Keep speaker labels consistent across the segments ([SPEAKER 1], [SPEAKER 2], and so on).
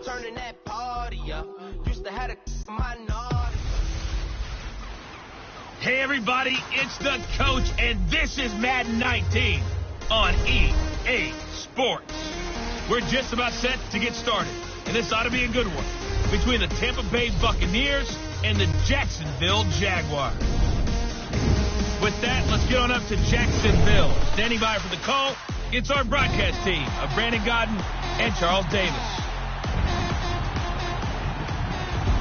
[SPEAKER 1] Turning that party up. Used to have a minority.
[SPEAKER 2] Hey everybody, it's the coach, and this is Madden 19 on EA Sports. We're just about set to get started, and this ought to be a good one between the Tampa Bay Buccaneers and the Jacksonville Jaguars. With that, let's get on up to Jacksonville. Standing by for the call, it's our broadcast team of Brandon Godden and Charles Davis.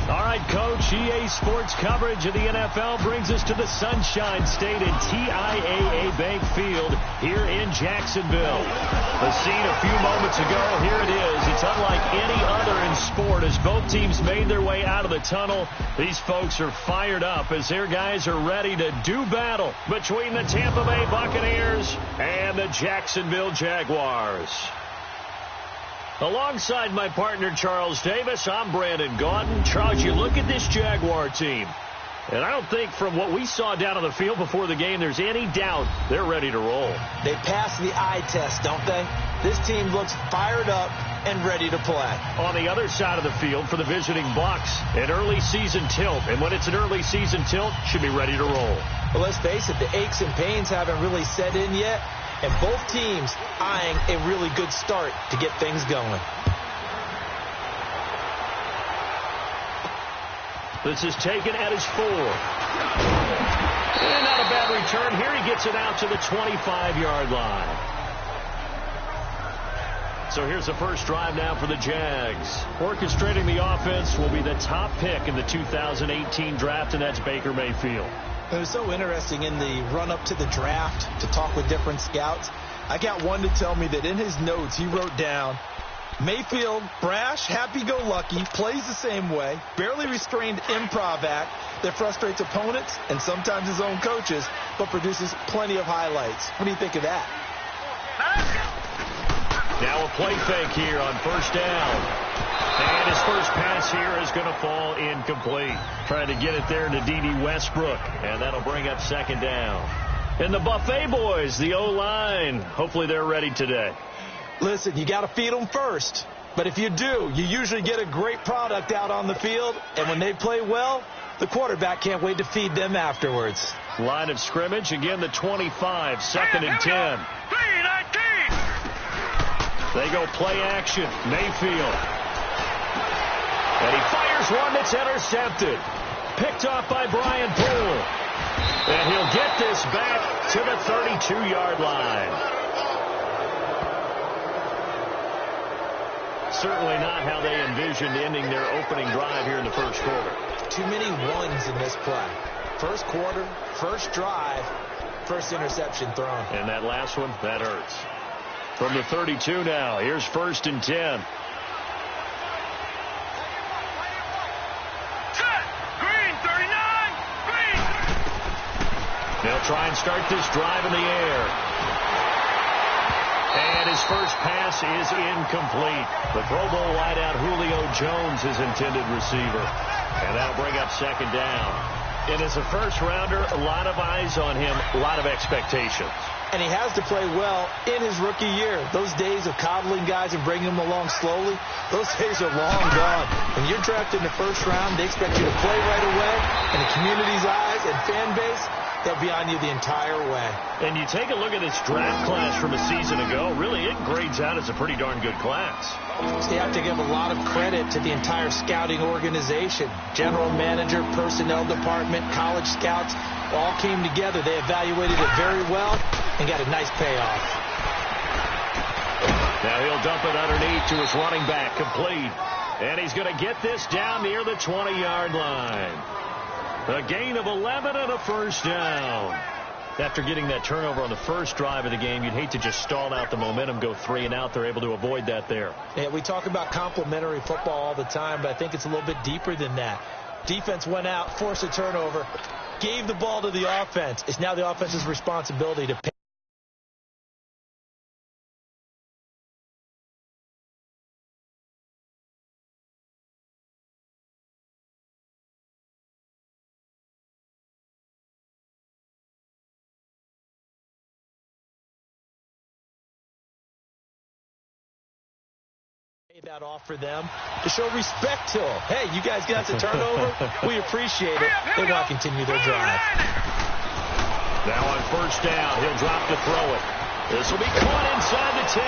[SPEAKER 3] All right, Coach, EA Sports coverage of the NFL brings us to the Sunshine State and TIAA Bank Field here in Jacksonville. The scene a few moments ago, here it is. It's unlike any other in sport as both teams made their way out of the tunnel. These folks are fired up as their guys are ready to do battle between the Tampa Bay Buccaneers and the Jacksonville Jaguars. Alongside my partner, Charles Davis, I'm Brandon Gaudin. Charles, you look at this Jaguar team, and I don't think from what we saw down on the field before the game there's any doubt they're ready to roll.
[SPEAKER 4] They passed the eye test, don't they? This team looks fired up and ready to play.
[SPEAKER 3] On the other side of the field for the visiting Bucs, an early season tilt. And when it's an early season tilt, should be ready to roll.
[SPEAKER 4] Well, let's face it, the aches and pains haven't really set in yet. And both teams eyeing a really good start to get things going.
[SPEAKER 3] This is taken at his 4. And not a bad return. Here he gets it out to the 25-yard line. So here's the first drive now for the Jags. Orchestrating the offense will be the top pick in the 2018 draft, and that's Baker Mayfield.
[SPEAKER 4] It was so interesting in the run-up to the draft to talk with different scouts. I got one to tell me that in his notes he wrote down, Mayfield, brash, happy-go-lucky, plays the same way, barely restrained improv act that frustrates opponents and sometimes his own coaches, but produces plenty of highlights. What do you think of that?
[SPEAKER 3] Now a play fake here on first down. And his first pass here is going to fall incomplete. Trying to get it there to D.D. Westbrook. And that'll bring up second down. And the Buffet boys, the O-line, hopefully they're ready today.
[SPEAKER 4] Listen, you got to feed them first. But if you do, you usually get a great product out on the field. And when they play well, the quarterback can't wait to feed them afterwards.
[SPEAKER 3] Line of scrimmage, again the 25, second and 10. They go play action. Mayfield. And he fires one that's intercepted. Picked off by Brian Poole. And he'll get this back to the 32-yard line. Certainly not how they envisioned ending their opening drive here in the first quarter.
[SPEAKER 4] Too many ones in this play. First quarter, first drive, first interception thrown.
[SPEAKER 3] And that last one, that hurts. From the 32 now, here's first and 10. They'll try and start this drive in the air. And his first pass is incomplete. The Pro Bowl wideout Julio Jones, his intended receiver. And that'll bring up second down. And as a first-rounder, a lot of eyes on him, a lot of expectations.
[SPEAKER 4] And he has to play well in his rookie year. Those days of coddling guys and bringing them along slowly, those days are long gone. When you're drafted in the first round, they expect you to play right away. And the community's eyes and fan base, they'll be on you the entire way.
[SPEAKER 3] And you take a look at this draft class from a season ago, really it grades out as a pretty darn good class.
[SPEAKER 4] So you have to give a lot of credit to the entire scouting organization. General manager, personnel department, college scouts, all came together. They evaluated it very well and got a nice payoff.
[SPEAKER 3] Now he'll dump it underneath to his running back, complete. And he's going to get this down near the 20-yard line. A gain of 11 and a first down. After getting that turnover on the first drive of the game, you'd hate to just stall out the momentum, go 3 and out. They're able to avoid that there.
[SPEAKER 4] Yeah, we talk about complementary football all the time, but I think it's a little bit deeper than that. Defense went out, forced a turnover, gave the ball to the offense. It's now the offense's responsibility to pay. That off for them to show respect to them. Hey, you guys got the turnover. We appreciate it. They want to continue their drive.
[SPEAKER 3] Now on first down, he'll drop to throw it. This will be caught inside the 10.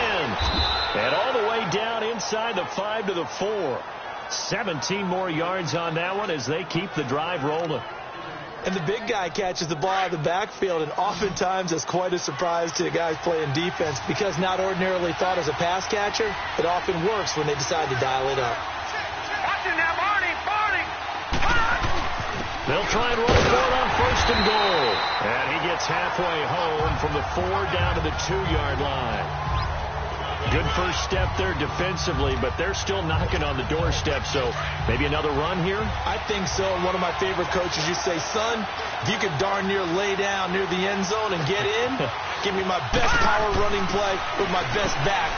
[SPEAKER 3] And all the way down inside the 5 to the 4. 17 more yards on that one as they keep the drive rolling.
[SPEAKER 4] And the big guy catches the ball out of the backfield, and oftentimes it's quite a surprise to the guys playing defense because not ordinarily thought as a pass catcher, it often works when they decide to dial it up.
[SPEAKER 3] They'll try and roll for it on first and goal. And he gets halfway home from the 4 down to the 2-yard line. Good first step there defensively, but they're still knocking on the doorstep, so maybe another run here?
[SPEAKER 4] I think so. One of my favorite coaches used to say, son, if you could darn near lay down near the end zone and get in, give me my best power running play with my best back.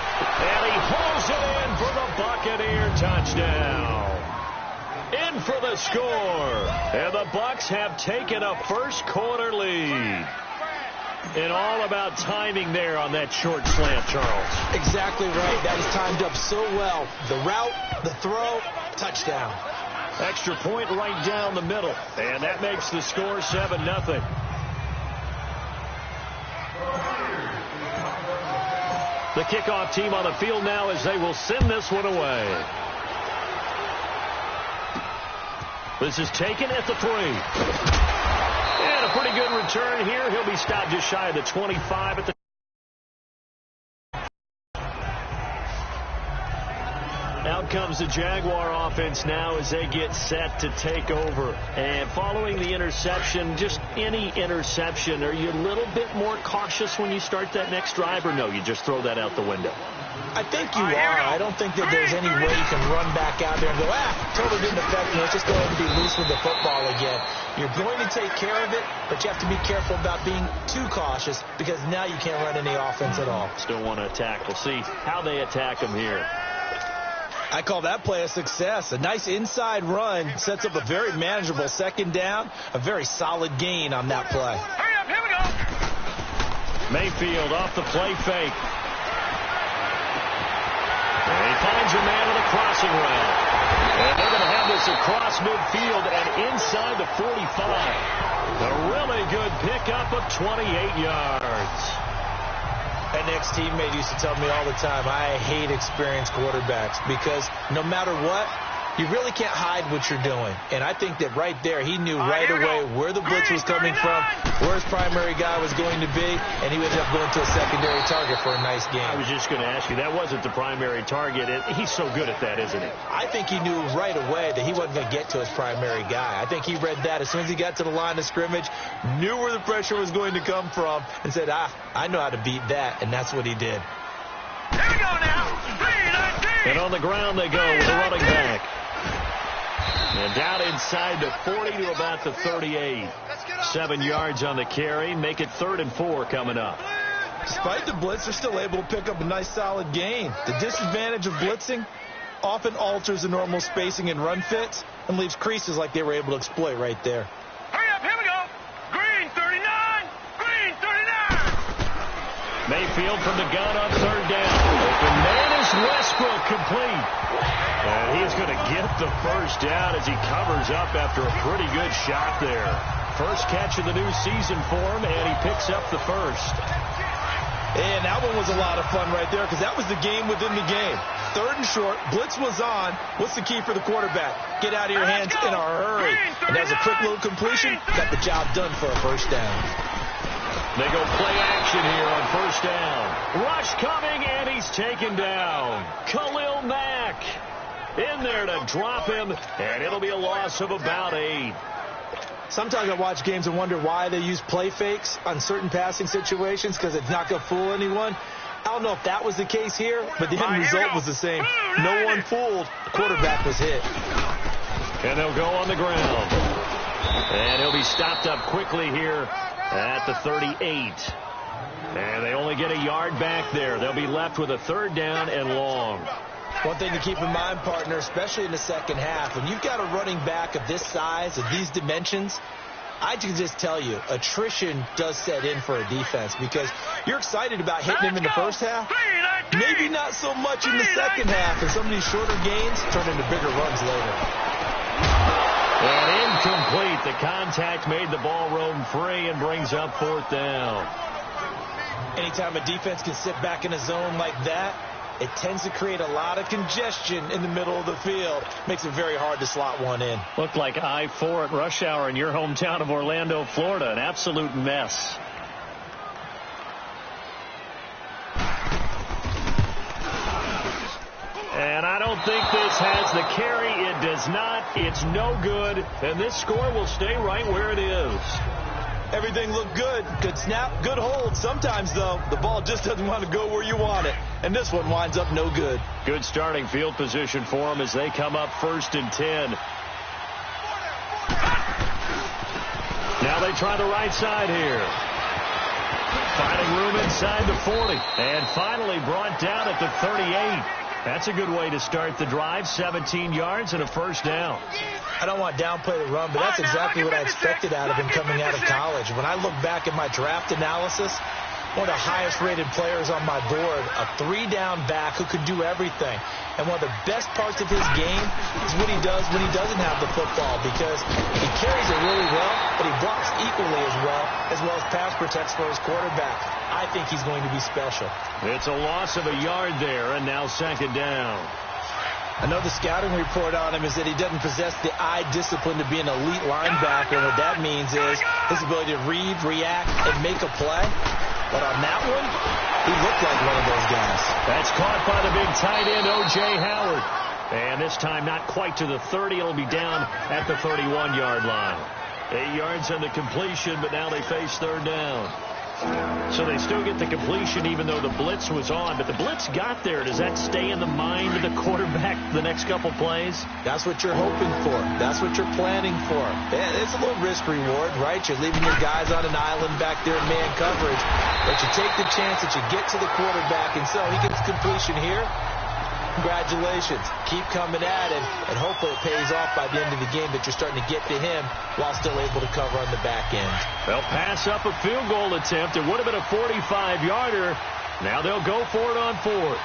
[SPEAKER 3] And he hauls it in for the Buccaneer touchdown. In for the score. And the Bucs have taken a first quarter lead. And all about timing there on that short slant, Charles.
[SPEAKER 4] Exactly right. That is timed up so well. The route, the throw, touchdown.
[SPEAKER 3] Extra point right down the middle. And that makes the score 7-0. The kickoff team on the field now as they will send this one away. This is taken at the 3. And a pretty good return here. He'll be stopped just shy of the 25 at the. Out comes the Jaguar offense now as they get set to take over. And following the interception, just any interception, are you a little bit more cautious when you start that next drive, or no, you just throw that out the window?
[SPEAKER 4] I think you are. I don't think that there's any way you can run back out there and go, totally didn't affect me. Let's just go ahead and be loose with the football again. You're going to take care of it, but you have to be careful about being too cautious because now you can't run any offense at all.
[SPEAKER 3] Still want to attack. We'll see how they attack them here.
[SPEAKER 4] I call that play a success. A nice inside run sets up a very manageable second down, a very solid gain on that play.
[SPEAKER 2] Hurry up, here we go.
[SPEAKER 3] Mayfield off the play fake. And he finds a man on a crossing route. And they're going to have this across midfield and inside the 45. A really good pickup of 28 yards.
[SPEAKER 4] An ex-teammate used to tell me all the time, I hate experienced quarterbacks because no matter what, you really can't hide what you're doing. And I think that right there, he knew right away where the blitz was coming from, where his primary guy was going to be, and he ended up going to a secondary target for a nice game.
[SPEAKER 3] I was just going to ask you, that wasn't the primary target. He's so good at that, isn't he?
[SPEAKER 4] I think he knew right away that he wasn't going to get to his primary guy. I think he read that as soon as he got to the line of scrimmage, knew where the pressure was going to come from, and said, I know how to beat that, and that's what he did.
[SPEAKER 2] Here we go now. 3-19.
[SPEAKER 3] And on the ground they go with the running back. And down inside the 40 to about the 38. 7 yards on the carry. Make it 3rd and 4 coming up.
[SPEAKER 4] Despite the blitz, they're still able to pick up a nice solid gain. The disadvantage of blitzing often alters the normal spacing and run fits and leaves creases like they were able to exploit right there.
[SPEAKER 2] Hurry up, here we go. Green 39. Green 39.
[SPEAKER 3] Mayfield from the gun on 3rd down. The man is Westbrook, complete. And he is going to get the first down as he covers up after a pretty good shot there. First catch of the new season for him, and he picks up the first.
[SPEAKER 4] And that one was a lot of fun right there because that was the game within the game. 3rd and short, blitz was on. What's the key for the quarterback? Get out of your hands in a hurry. And that was a quick little completion. Got the job done for a first down.
[SPEAKER 3] They go play action here on first down. Rush coming, and he's taken down. Khalil Mack in there to drop him, and it'll be a loss of about 8.
[SPEAKER 4] Sometimes I watch games and wonder why they use play fakes on certain passing situations because it's not going to fool anyone. I don't know if that was the case here, but the end result was the same. No one fooled. The quarterback was hit.
[SPEAKER 3] And they'll go on the ground. And he'll be stopped up quickly here at the 38. And they only get a yard back there. They'll be left with a 3rd down and long.
[SPEAKER 4] One thing to keep in mind, partner, especially in the second half, when you've got a running back of this size, of these dimensions, I can just tell you, attrition does set in for a defense because you're excited about hitting him in the first half, Maybe not so much in the second half, and some of these shorter gains turn into bigger runs later.
[SPEAKER 3] And incomplete. The contact made the ball roam free and brings up 4th down.
[SPEAKER 4] Anytime a defense can sit back in a zone like that, it tends to create a lot of congestion in the middle of the field. Makes it very hard to slot one in.
[SPEAKER 3] Looked like I-4 at rush hour in your hometown of Orlando, Florida. An absolute mess. And I don't think this has the carry. It does not. It's no good. And this score will stay right where it is.
[SPEAKER 4] Everything looked good. Good snap, good hold. Sometimes, though, the ball just doesn't want to go where you want it. And this one winds up no good.
[SPEAKER 3] Good starting field position for them as they come up 1st and 10. Now they try the right side here. Finding room inside the 40. And finally brought down at the 38. That's a good way to start the drive. 17 yards and a 1st down.
[SPEAKER 4] I don't want to downplay the run, but that's exactly what I expected out of him coming out of college. When I look back at my draft analysis, one of the highest-rated players on my board, a 3-down back who could do everything. And one of the best parts of his game is what he does when he doesn't have the football, because he carries it really well, but he blocks equally as well as pass protects for his quarterback. I think he's going to be special.
[SPEAKER 3] It's a loss of a yard there, and now 2nd down.
[SPEAKER 4] I know the scouting report on him is that he doesn't possess the eye discipline to be an elite linebacker. And what that means is his ability to read, react, and make a play. But on that one, he looked like one of those guys.
[SPEAKER 3] That's caught by the big tight end, O.J. Howard. And this time not quite to the 30. It'll be down at the 31-yard line. 8 yards on the completion, but now they face 3rd down. So they still get the completion even though the blitz was on. But the blitz got there. Does that stay in the mind of the quarterback the next couple plays?
[SPEAKER 4] That's what you're hoping for. That's what you're planning for. It's a little risk-reward, right? You're leaving your guys on an island back there in man coverage. But you take the chance that you get to the quarterback. And so he gets completion here. Congratulations. Keep coming at him, and hopefully it pays off by the end of the game that you're starting to get to him while still able to cover on the back end.
[SPEAKER 3] They'll pass up a field goal attempt. It would have been a 45-yarder. Now they'll go for it on 4th.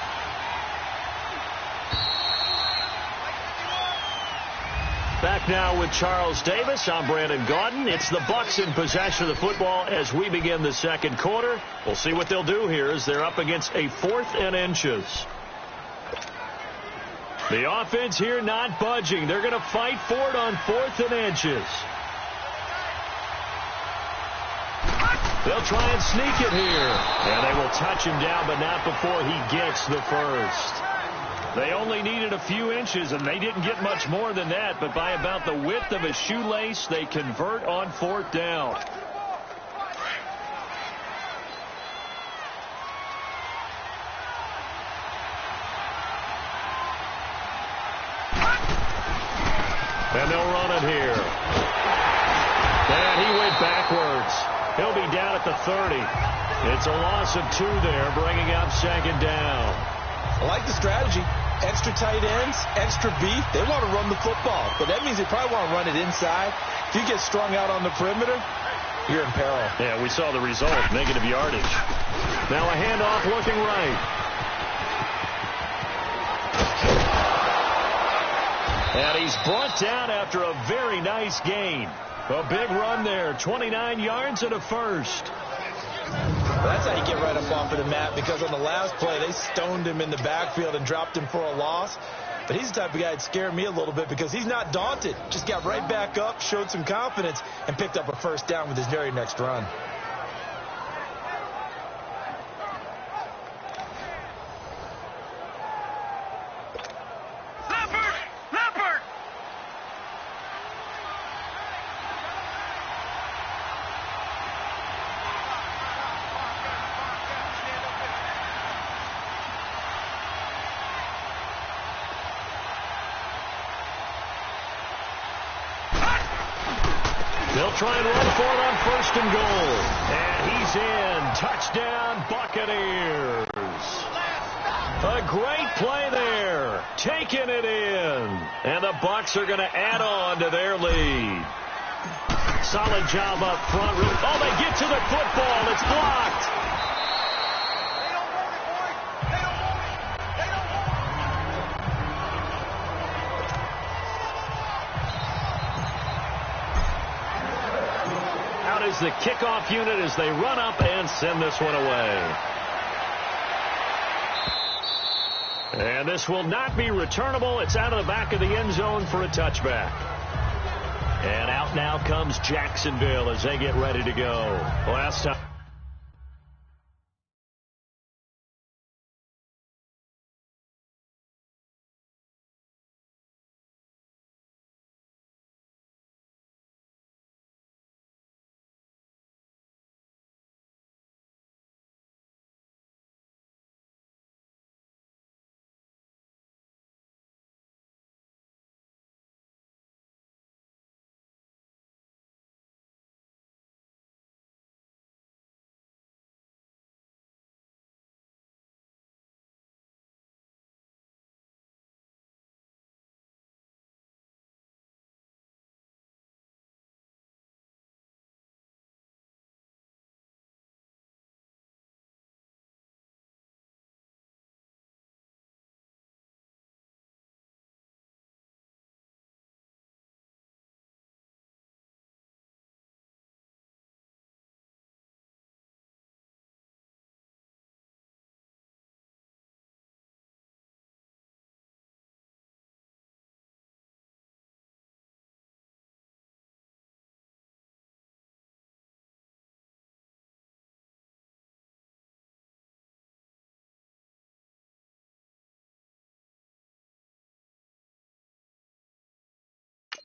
[SPEAKER 3] Back now with Charles Davis. I'm Brandon Gaudin. It's the Bucs in possession of the football as we begin the 2nd quarter. We'll see what they'll do here as they're up against a 4th and inches. The offense here not budging. They're going to fight for it on 4th and inches. They'll try and sneak it here. And they will touch him down, but not before he gets the 1st. They only needed a few inches, and they didn't get much more than that. But by about the width of a shoelace, they convert on 4th down. And they'll run it here. And he went backwards. He'll be down at the 30. It's a loss of 2 there, bringing up 2nd down.
[SPEAKER 4] I like the strategy. Extra tight ends, extra beef. They want to run the football, but that means they probably want to run it inside. If you get strung out on the perimeter, you're in peril.
[SPEAKER 3] Yeah, we saw the result, negative yardage. Now a handoff looking right. And he's brought down after a very nice gain. A big run there, 29 yards and a 1st.
[SPEAKER 4] Well, that's how you get right up off of the mat, because on the last play, they stoned him in the backfield and dropped him for a loss. But he's the type of guy that scared me a little bit because he's not daunted. Just got right back up, showed some confidence, and picked up a 1st down with his very next run.
[SPEAKER 3] They'll try and run for it on 1st and goal. And he's in. Touchdown, Buccaneers. A great play there. Taking it in. And the Bucs are going to add on to their lead. Solid job up front. Oh, they get to the football. It's blocked. is the kickoff unit as they run up and send this one away. And this will not be returnable. It's out of the back of the end zone for a touchback. And out now comes Jacksonville as they get ready to go. Last time.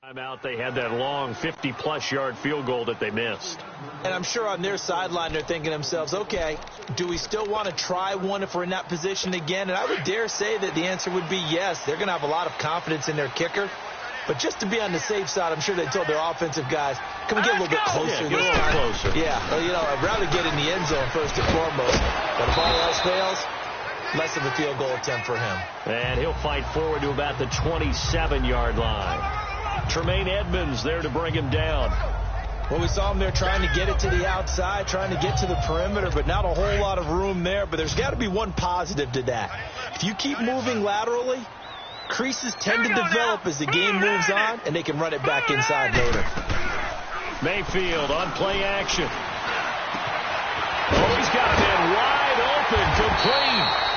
[SPEAKER 3] Timeout. They had that long 50-plus yard field goal that they missed.
[SPEAKER 4] And I'm sure on their sideline they're thinking to themselves, okay, do we still want to try one if we're in that position again? And I would dare say that the answer would be yes. They're going to have a lot of confidence in their kicker. But just to be on the safe side, I'm sure they told their offensive guys, can we get a little bit closer this time?
[SPEAKER 3] Closer.
[SPEAKER 4] Yeah, well, you know, I'd rather get in the end zone first and foremost. But if all else fails, less of a field goal attempt for him.
[SPEAKER 3] And he'll fight forward to about the 27-yard line. Tremaine Edmonds there to bring him down.
[SPEAKER 4] Well, we saw him there trying to get it to the outside, trying to get to the perimeter, but not a whole lot of room there. But there's got to be one positive to that. If you keep moving laterally, creases tend to develop as the game moves on, and they can run it back inside later.
[SPEAKER 3] Mayfield on play action. Oh, he's got a man wide open, complete.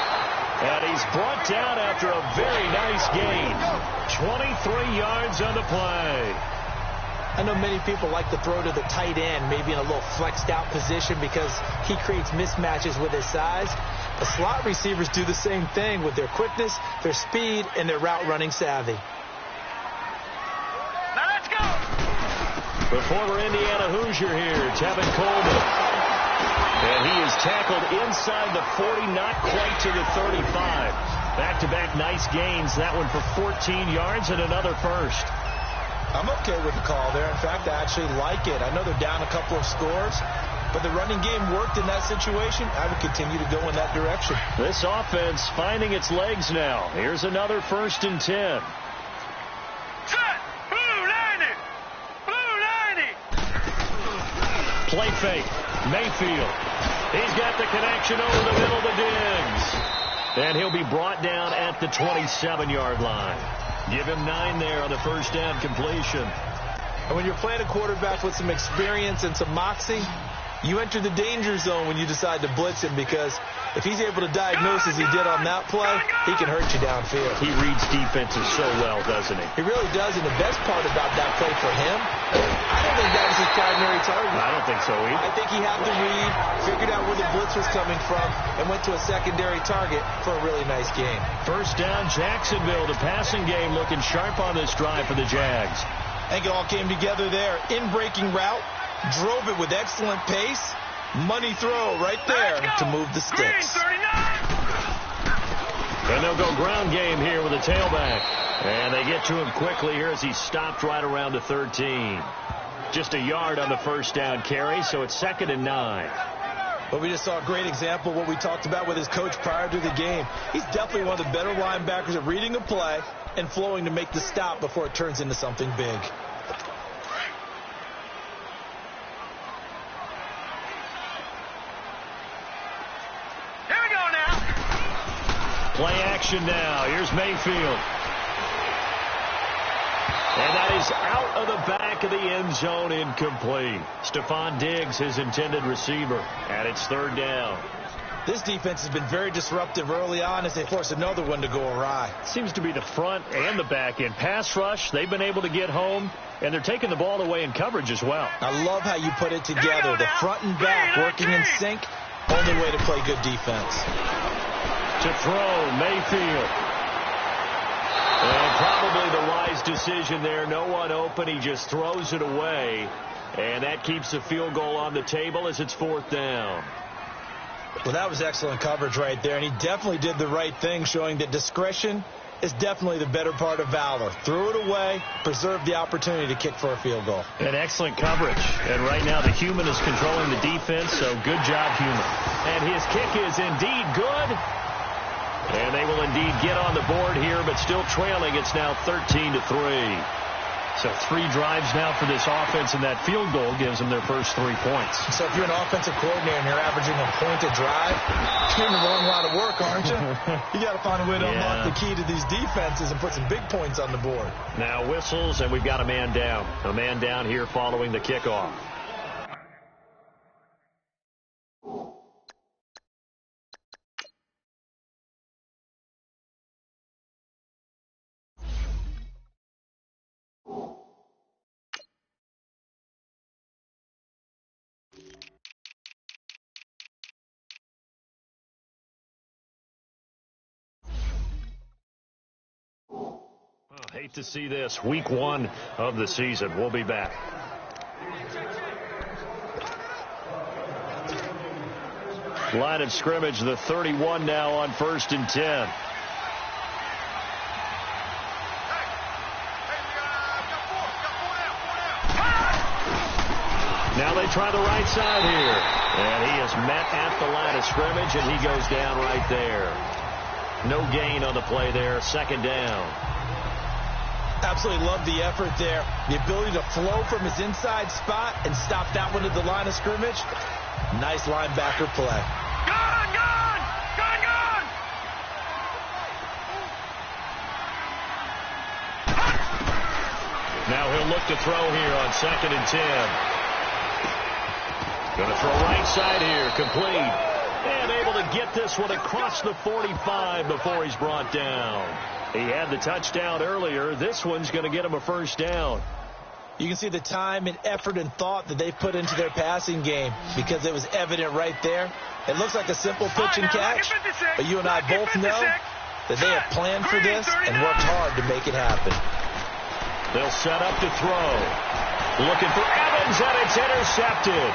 [SPEAKER 3] And he's brought down after a very nice gain. 23 yards on the play.
[SPEAKER 4] I know many people like to throw to the tight end, maybe in a little flexed out position because he creates mismatches with his size. The slot receivers do the same thing with their quickness, their speed, and their route running savvy.
[SPEAKER 2] Now let's go.
[SPEAKER 3] The former Indiana Hoosier here, Tevin Coleman. And he is tackled inside the 40, not quite to the 35. Back-to-back nice gains. That one for 14 yards and another first.
[SPEAKER 4] I'm okay with the call there. In fact, I actually like it. I know they're down a couple of scores, but the running game worked in that situation. I would continue to go in that direction.
[SPEAKER 3] This offense finding its legs now. Here's another 1st and 10.
[SPEAKER 2] Set. Blue 90. Blue 90.
[SPEAKER 3] Play fake. Mayfield. He's got the connection over the middle to Diggs. And he'll be brought down at the 27-yard line. Give him 9 there on the first down completion.
[SPEAKER 4] And when you're playing a quarterback with some experience and some moxie, you enter the danger zone when you decide to blitz him, because if he's able to diagnose as he did on that play, he can hurt you downfield.
[SPEAKER 3] He reads defenses so well, doesn't he?
[SPEAKER 4] He really does, and the best part about that play for him, I don't think that was his primary target.
[SPEAKER 3] I don't think so either.
[SPEAKER 4] I think he had the read, figured out where the blitz was coming from, and went to a secondary target for a really nice game.
[SPEAKER 3] First down, Jacksonville. The passing game looking sharp on this drive for the Jags.
[SPEAKER 4] I think it all came together there. In-breaking route, drove it with excellent pace. Money throw right there to move the sticks.
[SPEAKER 3] And they'll go ground game here with a tailback. And they get to him quickly here as he stopped right around the 13. Just a yard on the first down carry, so it's 2nd and 9.
[SPEAKER 4] But we just saw a great example of what we talked about with his coach prior to the game. He's definitely one of the better linebackers at reading a play and flowing to make the stop before it turns into something big.
[SPEAKER 3] Play action now. Here's Mayfield. And that is out of the back of the end zone, incomplete. Stephon Diggs, his intended receiver, and it's third down.
[SPEAKER 4] This defense has been very disruptive early on as they force another one to go awry.
[SPEAKER 3] Seems to be the front and the back end. Pass rush, they've been able to get home, and they're taking the ball away in coverage as well.
[SPEAKER 4] I love how you put it together. The front and back working in sync. Only way to play good defense.
[SPEAKER 3] To throw, Mayfield. And probably the wise decision there. No one open. He just throws it away. And that keeps the field goal on the table as it's fourth down.
[SPEAKER 4] Well, that was excellent coverage right there. And he definitely did the right thing, showing that discretion is definitely the better part of valor. Threw it away, preserved the opportunity to kick for a field goal.
[SPEAKER 3] And excellent coverage. And right now the human is controlling the defense, so good job, human. And his kick is indeed good. And they will indeed get on the board here, but still trailing. It's now 13-3. So 3 drives now for this offense, and that field goal gives them their first 3 points.
[SPEAKER 4] So if you're an offensive coordinator and you're averaging a point a drive, you're in the wrong line of work, aren't you? You got to find a way to unlock the key to these defenses and put some big points on the board.
[SPEAKER 3] Now whistles, and we've got a man down. A man down here following the kickoff. Hate to see this. Week 1 of the season. We'll be back. Line of scrimmage, the 31 now on 1st and 10. Now they try the right side here. And he is met at the line of scrimmage, and he goes down right there. No gain on the play there. Second down.
[SPEAKER 4] Absolutely love the effort there. The ability to flow from his inside spot and stop that one at the line of scrimmage. Nice linebacker play.
[SPEAKER 2] Gone!
[SPEAKER 3] Now he'll look to throw here on 2nd and 10. Going to throw right side here. Complete. And able to get this one across the 45 before he's brought down. He had the touchdown earlier. This one's going to get him a first down.
[SPEAKER 4] You can see the time and effort and thought that they've put into their passing game because it was evident right there. It looks like a simple pitch and catch, but you and I both know that they have planned for this and worked hard to make it happen.
[SPEAKER 3] They'll set up to throw. Looking for Evans, and it's intercepted.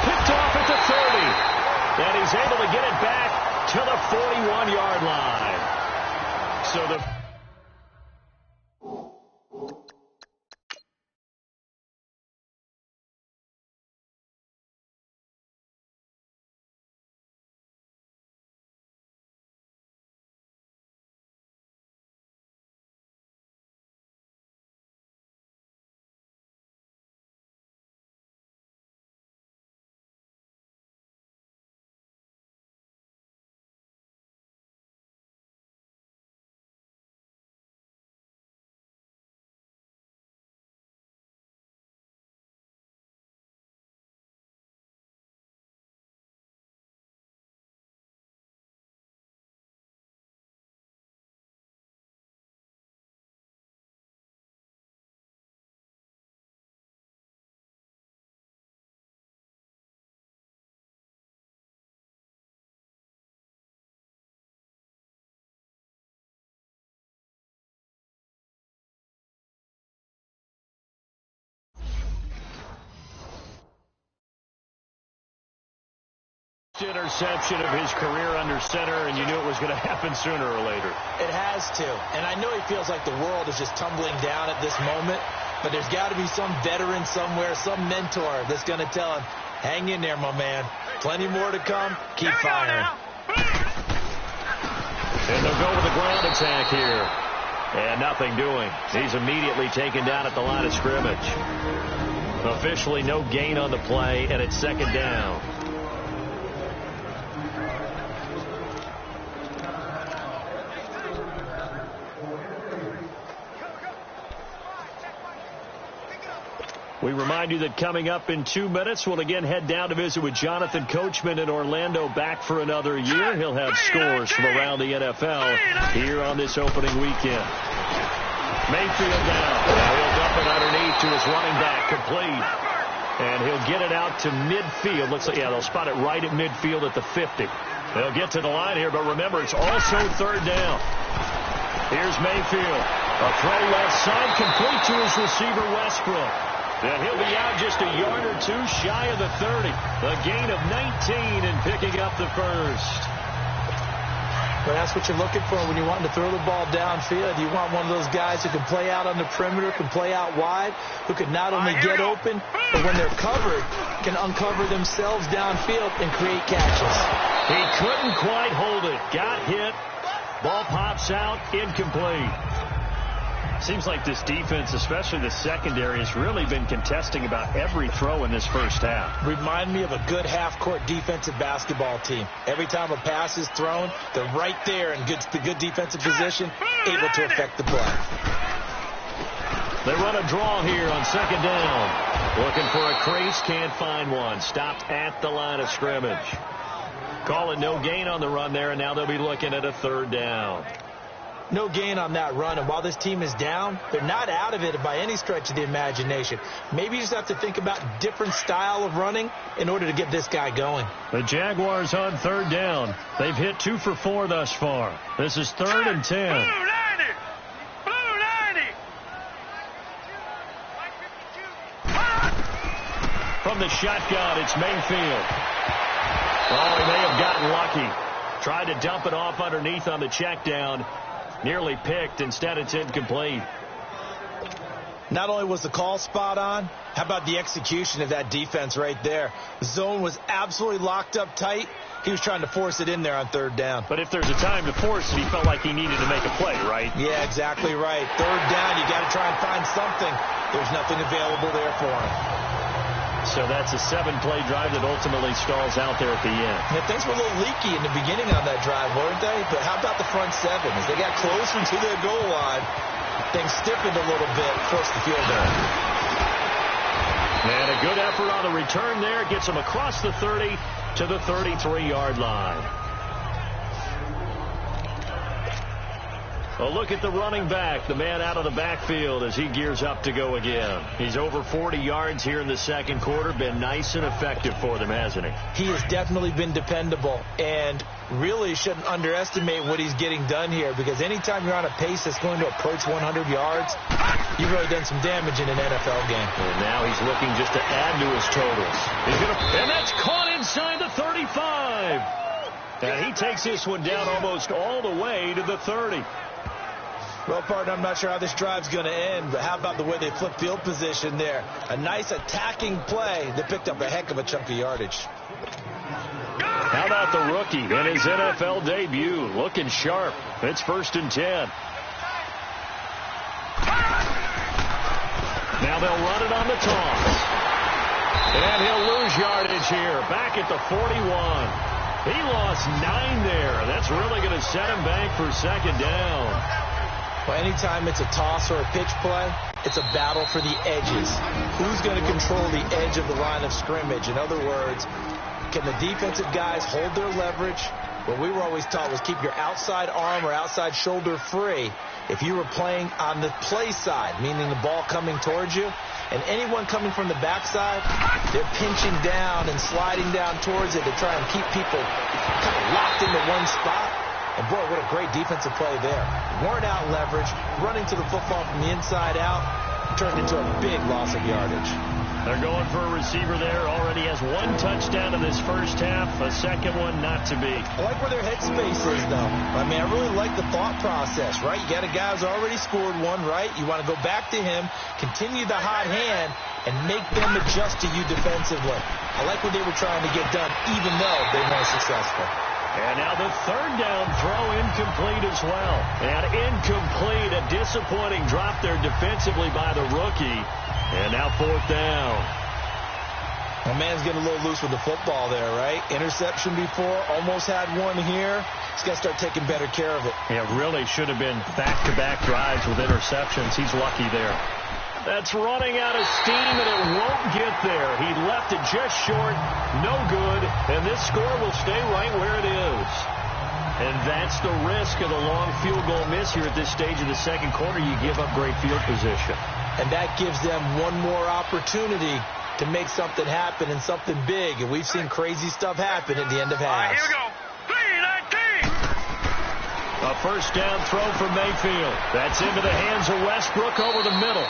[SPEAKER 3] Picked off at the 30. And he's able to get it back to the 41-yard line. So the interception of his career under center, and you knew it was going to happen sooner or later.
[SPEAKER 4] It has to. And I know he feels like the world is just tumbling down at this moment, but there's got to be some veteran somewhere, some mentor that's going to tell him, hang in there, my man. Plenty more to come. Keep firing.
[SPEAKER 3] And they'll go with the ground attack here. And nothing doing. He's immediately taken down at the line of scrimmage. Officially no gain on the play, and it's second down. We remind you that coming up in 2 minutes, we'll again head down to visit with Jonathan Coachman in Orlando, back for another year. He'll have scores from around the NFL here on this opening weekend. Mayfield down. Now he'll dump it underneath to his running back, complete. And he'll get it out to midfield. Looks like, yeah, they'll spot it right at midfield at the 50. They'll get to the line here, but remember, it's also third down. Here's Mayfield. A throw left side, complete to his receiver, Westbrook. And he'll be out just a yard or two shy of the 30. A gain of 19 and picking up the first.
[SPEAKER 4] But that's what you're looking for when you want to throw the ball downfield. You want one of those guys who can play out on the perimeter, can play out wide, who can not only get open, but when they're covered, can uncover themselves downfield and create catches.
[SPEAKER 3] He couldn't quite hold it. Got hit. Ball pops out, incomplete. Seems like this defense, especially the secondary, has really been contesting about every throw in this first half.
[SPEAKER 4] Remind me of a good half-court defensive basketball team. Every time a pass is thrown, they're right there in good defensive position, able to affect the play.
[SPEAKER 3] They run a draw here on second down. Looking for a crease, can't find one. Stopped at the line of scrimmage. Call it no gain on the run there, and now they'll be looking at a third down.
[SPEAKER 4] No gain on that run, and while this team is down, they're not out of it by any stretch of the imagination. Maybe you just have to think about different style of running in order to get this guy going.
[SPEAKER 3] The Jaguars on third down. They've hit 2 for 4 thus far. This is 3rd and 10.
[SPEAKER 2] Blue 90! Blue 90!
[SPEAKER 3] From the shotgun, it's Mayfield. Oh, he may have gotten lucky. Tried to dump it off underneath on the check down. Nearly picked. Instead, it's incomplete.
[SPEAKER 4] Not only was the call spot on, how about the execution of that defense right there? The zone was absolutely locked up tight. He was trying to force it in there on third down.
[SPEAKER 3] But if there's a time to force it, he felt like he needed to make a play, right?
[SPEAKER 4] Yeah, exactly right. Third down, you got to try and find something. There's nothing available there for him.
[SPEAKER 3] So that's a 7-play drive that ultimately stalls out there at the end.
[SPEAKER 4] Yeah, things were a little leaky in the beginning on that drive, weren't they? But how about the front seven? As they got closer to their goal line, things stiffened a little bit, forced the field goal.
[SPEAKER 3] And a good effort on the return there. Gets them across the 30 to the 33-yard line. A look at the running back, the man out of the backfield as he gears up to go again. He's over 40 yards here in the second quarter. Been nice and effective for them, hasn't he?
[SPEAKER 4] He has definitely been dependable, and really shouldn't underestimate what he's getting done here, because anytime you're on a pace that's going to approach 100 yards, you've really done some damage in an NFL game.
[SPEAKER 3] And now he's looking just to add to his totals. And that's caught inside the 35. And he takes this one down almost all the way to the 30.
[SPEAKER 4] Well, partner, I'm not sure how this drive's going to end, but how about the way they flip field position there? A nice attacking play that picked up a heck of a chunk of yardage.
[SPEAKER 3] How about the rookie in his NFL debut? Looking sharp. It's 1st and 10. Now they'll run it on the toss. And he'll lose yardage here. Back at the 41. He lost 9 there. That's really going to set him back for second down.
[SPEAKER 4] Well, anytime it's a toss or a pitch play, it's a battle for the edges. Who's going to control the edge of the line of scrimmage? In other words, can the defensive guys hold their leverage? What we were always taught was keep your outside arm or outside shoulder free if you were playing on the play side, meaning the ball coming towards you. And anyone coming from the backside, they're pinching down and sliding down towards it to try and keep people kind of locked into one spot. And, boy, what a great defensive play there. Worn out leverage, running to the football from the inside out, turned into a big loss of yardage.
[SPEAKER 3] They're going for a receiver there. Already has 1 touchdown in this first half. A second one not to be.
[SPEAKER 4] I like where their headspace is, though. I mean, I really like the thought process, right? You got a guy who's already scored one, right? You want to go back to him, continue the hot hand, and make them adjust to you defensively. I like what they were trying to get done, even though they weren't successful.
[SPEAKER 3] And now the third down throw incomplete as well. And incomplete, a disappointing drop there defensively by the rookie. And now 4th down.
[SPEAKER 4] My man's getting a little loose with the football there, right? Interception before, almost had one here. He's got to start taking better care of it.
[SPEAKER 3] Yeah, really should have been back-to-back drives with interceptions. He's lucky there. That's running out of steam, and it won't get there. He left it just short, no good, and this score will stay right where it is. And that's the risk of the long field goal miss here at this stage of the second quarter. You give up great field position.
[SPEAKER 4] And that gives them one more opportunity to make something happen and something big. And we've seen crazy stuff happen at the end of halves.
[SPEAKER 5] Here we go. 3-19.
[SPEAKER 3] A first down throw for Mayfield. That's into the hands of Westbrook over the middle.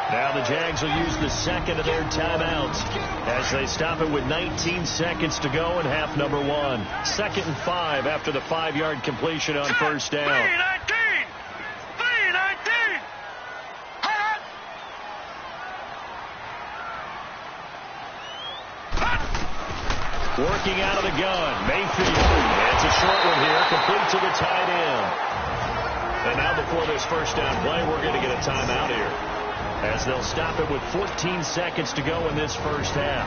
[SPEAKER 3] Now the Jags will use the second of their timeouts as they stop it with 19 seconds to go in half number one. 2nd and 5 after the 5-yard completion on first down.
[SPEAKER 5] 3-19.
[SPEAKER 3] Working out of the gun, Mayfield. It's a short one here, complete to the tight end. And now before this first down play, we're going to get a timeout here, as they'll stop it with 14 seconds to go in this first half.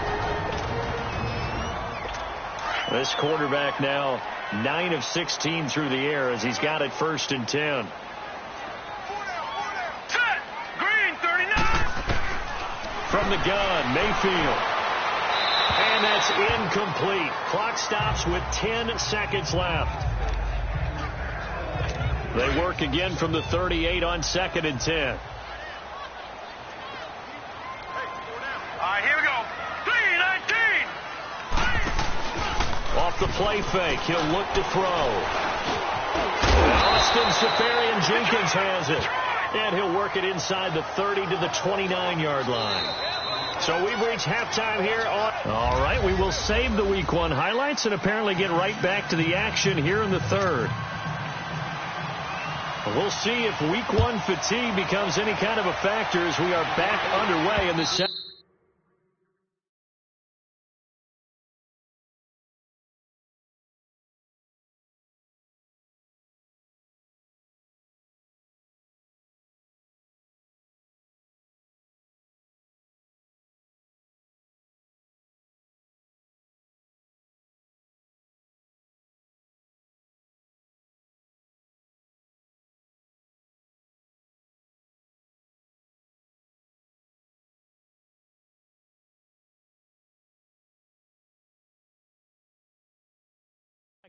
[SPEAKER 3] This quarterback now 9 of 16 through the air as he's got it 1st and 10.
[SPEAKER 5] Set. Green, 39.
[SPEAKER 3] From the gun, Mayfield. And that's incomplete. Clock stops with 10 seconds left. They work again from the 38 on 2nd and 10.
[SPEAKER 5] All right, here we go. 3-19.
[SPEAKER 3] Off the play fake, he'll look to throw. Austin Safarian-Jenkins has it. And he'll work it inside the 30 to the 29-yard line. So we've reached halftime here on... All right, we will save the Week 1 highlights and apparently get right back to the action here in the third. We'll see if Week 1 fatigue becomes any kind of a factor as we are back underway in the second.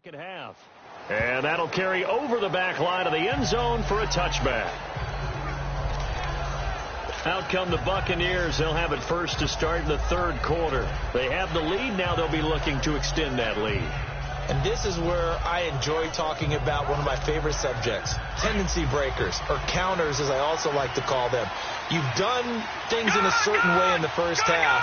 [SPEAKER 3] Second half. And that'll carry over the back line of the end zone for a touchback. Out come the Buccaneers. They'll have it first to start in the third quarter. They have the lead. Now they'll be looking to extend that lead.
[SPEAKER 4] And this is where I enjoy talking about one of my favorite subjects, tendency breakers, or counters as I also like to call them. You've done things in a certain way in the first half,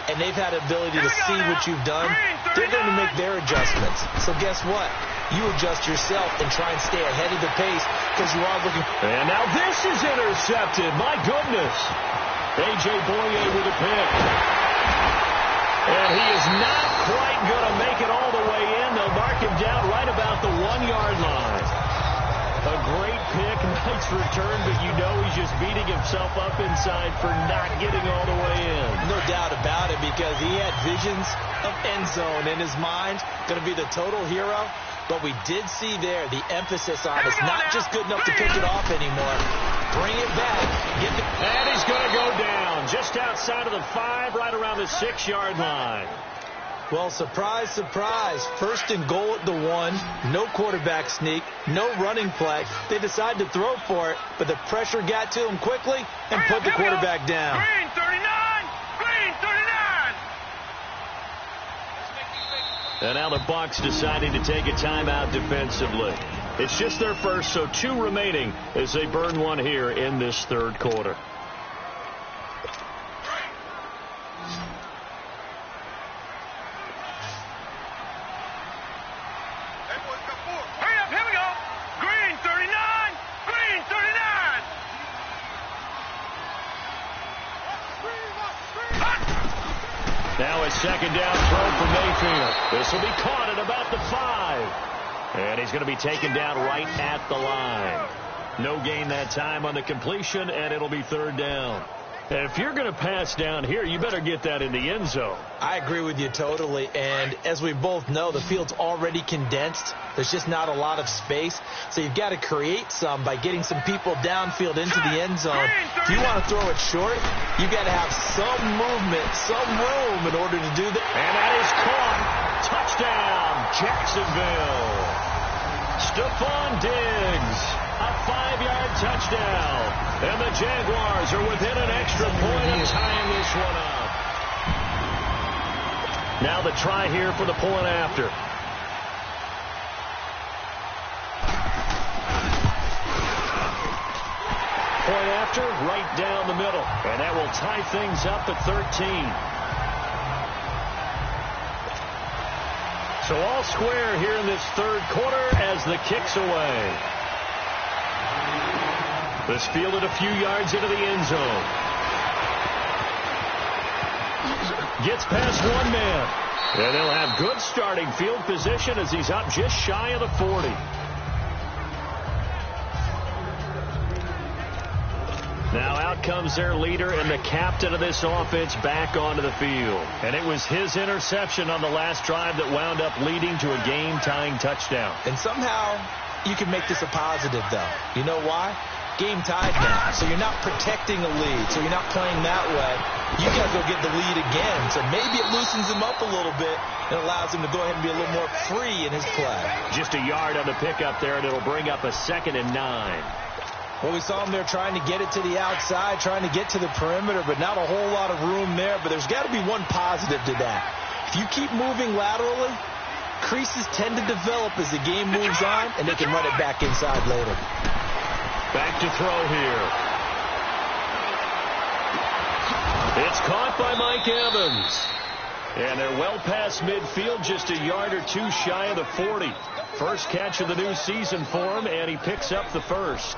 [SPEAKER 4] and they've had the ability to see what you've done. They're going to make their adjustments. So guess what? You adjust yourself and try and stay ahead of the pace because you are looking.
[SPEAKER 3] And now this is intercepted. My goodness. A.J. Boye with a pick. And he is not quite going to make it all the way in. They'll mark him down right about the 1-yard line. A great pick, nice return, but you know he's just beating himself up inside for not getting all the way in.
[SPEAKER 4] No doubt about it, because he had visions of end zone in his mind. Going to be the total hero. But we did see there the emphasis on it's not just good enough to pick it off anymore. Bring it back.
[SPEAKER 3] And he's going to go down just outside of the 5, right around the 6-yard line.
[SPEAKER 4] Well, surprise, surprise. 1st and goal at the 1. No quarterback sneak. No running play. They decided to throw for it, but the pressure got to him quickly and put the quarterback down.
[SPEAKER 5] Green, 39. Green, 39.
[SPEAKER 3] And now the Bucs deciding to take a timeout defensively. It's just their first, so 2 remaining as they burn one here in this third quarter.
[SPEAKER 5] Here we go. Green, 39. Green, 39.
[SPEAKER 3] Now a second down throw for Mayfield. This will be caught at about the 5. And he's going to be taken down right at the line. No gain that time on the completion, and it'll be 3rd down. If you're going to pass down here, you better get that in the end zone.
[SPEAKER 4] I agree with you totally, and as we both know, the field's already condensed. There's just not a lot of space, so you've got to create some by getting some people downfield into the end zone. If you want to throw it short, you've got to have some movement, some room in order to do that.
[SPEAKER 3] And that is caught. Touchdown, Jacksonville. Stephon Diggs, a 5-yard touchdown. And the Jaguars are within an extra point of tying this one up. Now the try here for the point after. Point after, right down the middle. And that will tie things up at 13. So all square here in this third quarter as the kick's away. This fielded a few yards into the end zone. Gets past one man. And they'll have good starting field position as he's up just shy of the 40. Now out comes their leader and the captain of this offense back onto the field. And it was his interception on the last drive that wound up leading to a game-tying touchdown.
[SPEAKER 4] And somehow you can make this a positive, though. You know why? Game tied now, so you're not protecting a lead, so you're not playing that way. You got to go get the lead again, so maybe it loosens him up a little bit and allows him to go ahead and be a little more free in his play.
[SPEAKER 3] Just a yard on the pickup there, and it'll bring up a 2nd and 9.
[SPEAKER 4] Well, we saw him there trying to get it to the outside, trying to get to the perimeter, but not a whole lot of room there. But there's got to be one positive to that. If you keep moving laterally, creases tend to develop as the game moves on, and they can run it back inside later.
[SPEAKER 3] Back to throw here. It's caught by Mike Evans. And they're well past midfield, just a yard or two shy of the 40. First catch of the new season for him, and he picks up the first.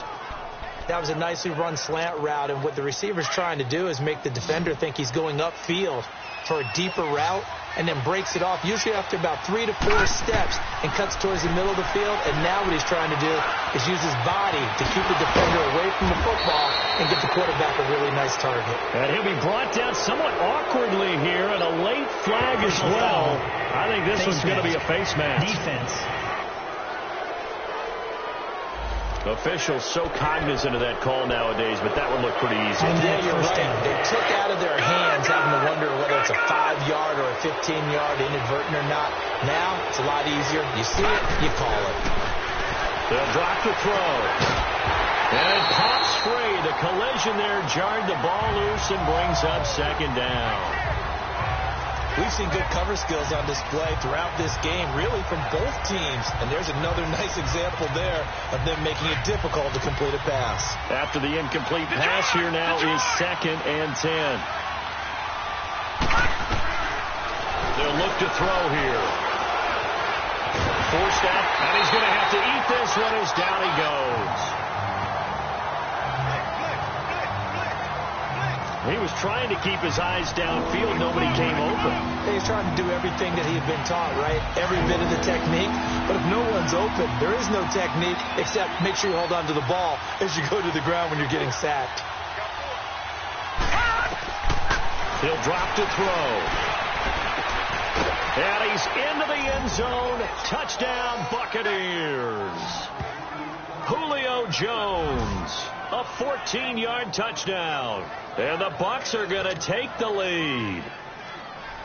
[SPEAKER 4] That was a nicely run slant route, and what the receiver's trying to do is make the defender think he's going upfield for a deeper route, and then breaks it off, usually after about 3 to 4 steps, and cuts towards the middle of the field. And now what he's trying to do is use his body to keep the defender away from the football and get the quarterback a really nice target.
[SPEAKER 3] And he'll be brought down somewhat awkwardly here, and a late flag as well. I think this one's going to be a face mask.
[SPEAKER 6] Defense.
[SPEAKER 3] Officials so cognizant of that call nowadays, but that would look pretty easy.
[SPEAKER 4] Yeah, you're right. They took out of their hands having to wonder whether it's a 5-yard or a 15-yard inadvertent or not. Now, it's a lot easier. You see it, you call it.
[SPEAKER 3] They'll drop the throw. And it pops free. The collision there jarred the ball loose and brings up 2nd down.
[SPEAKER 4] We've seen good cover skills on display throughout this game, really from both teams. And there's another nice example there of them making it difficult to complete a pass.
[SPEAKER 3] After the incomplete pass, here now is 2nd and 10. They'll look to throw here. Forced out, and he's going to have to eat this one as down he goes. He was trying to keep his eyes downfield. Nobody came open.
[SPEAKER 4] He's trying to do everything that he had been taught, right? Every bit of the technique. But if no one's open, there is no technique except make sure you hold on to the ball as you go to the ground when you're getting sacked.
[SPEAKER 3] He'll drop to throw. And he's into the end zone. Touchdown, Buccaneers. Julio Jones, a 14-yard touchdown. And the Bucs are going to take the lead.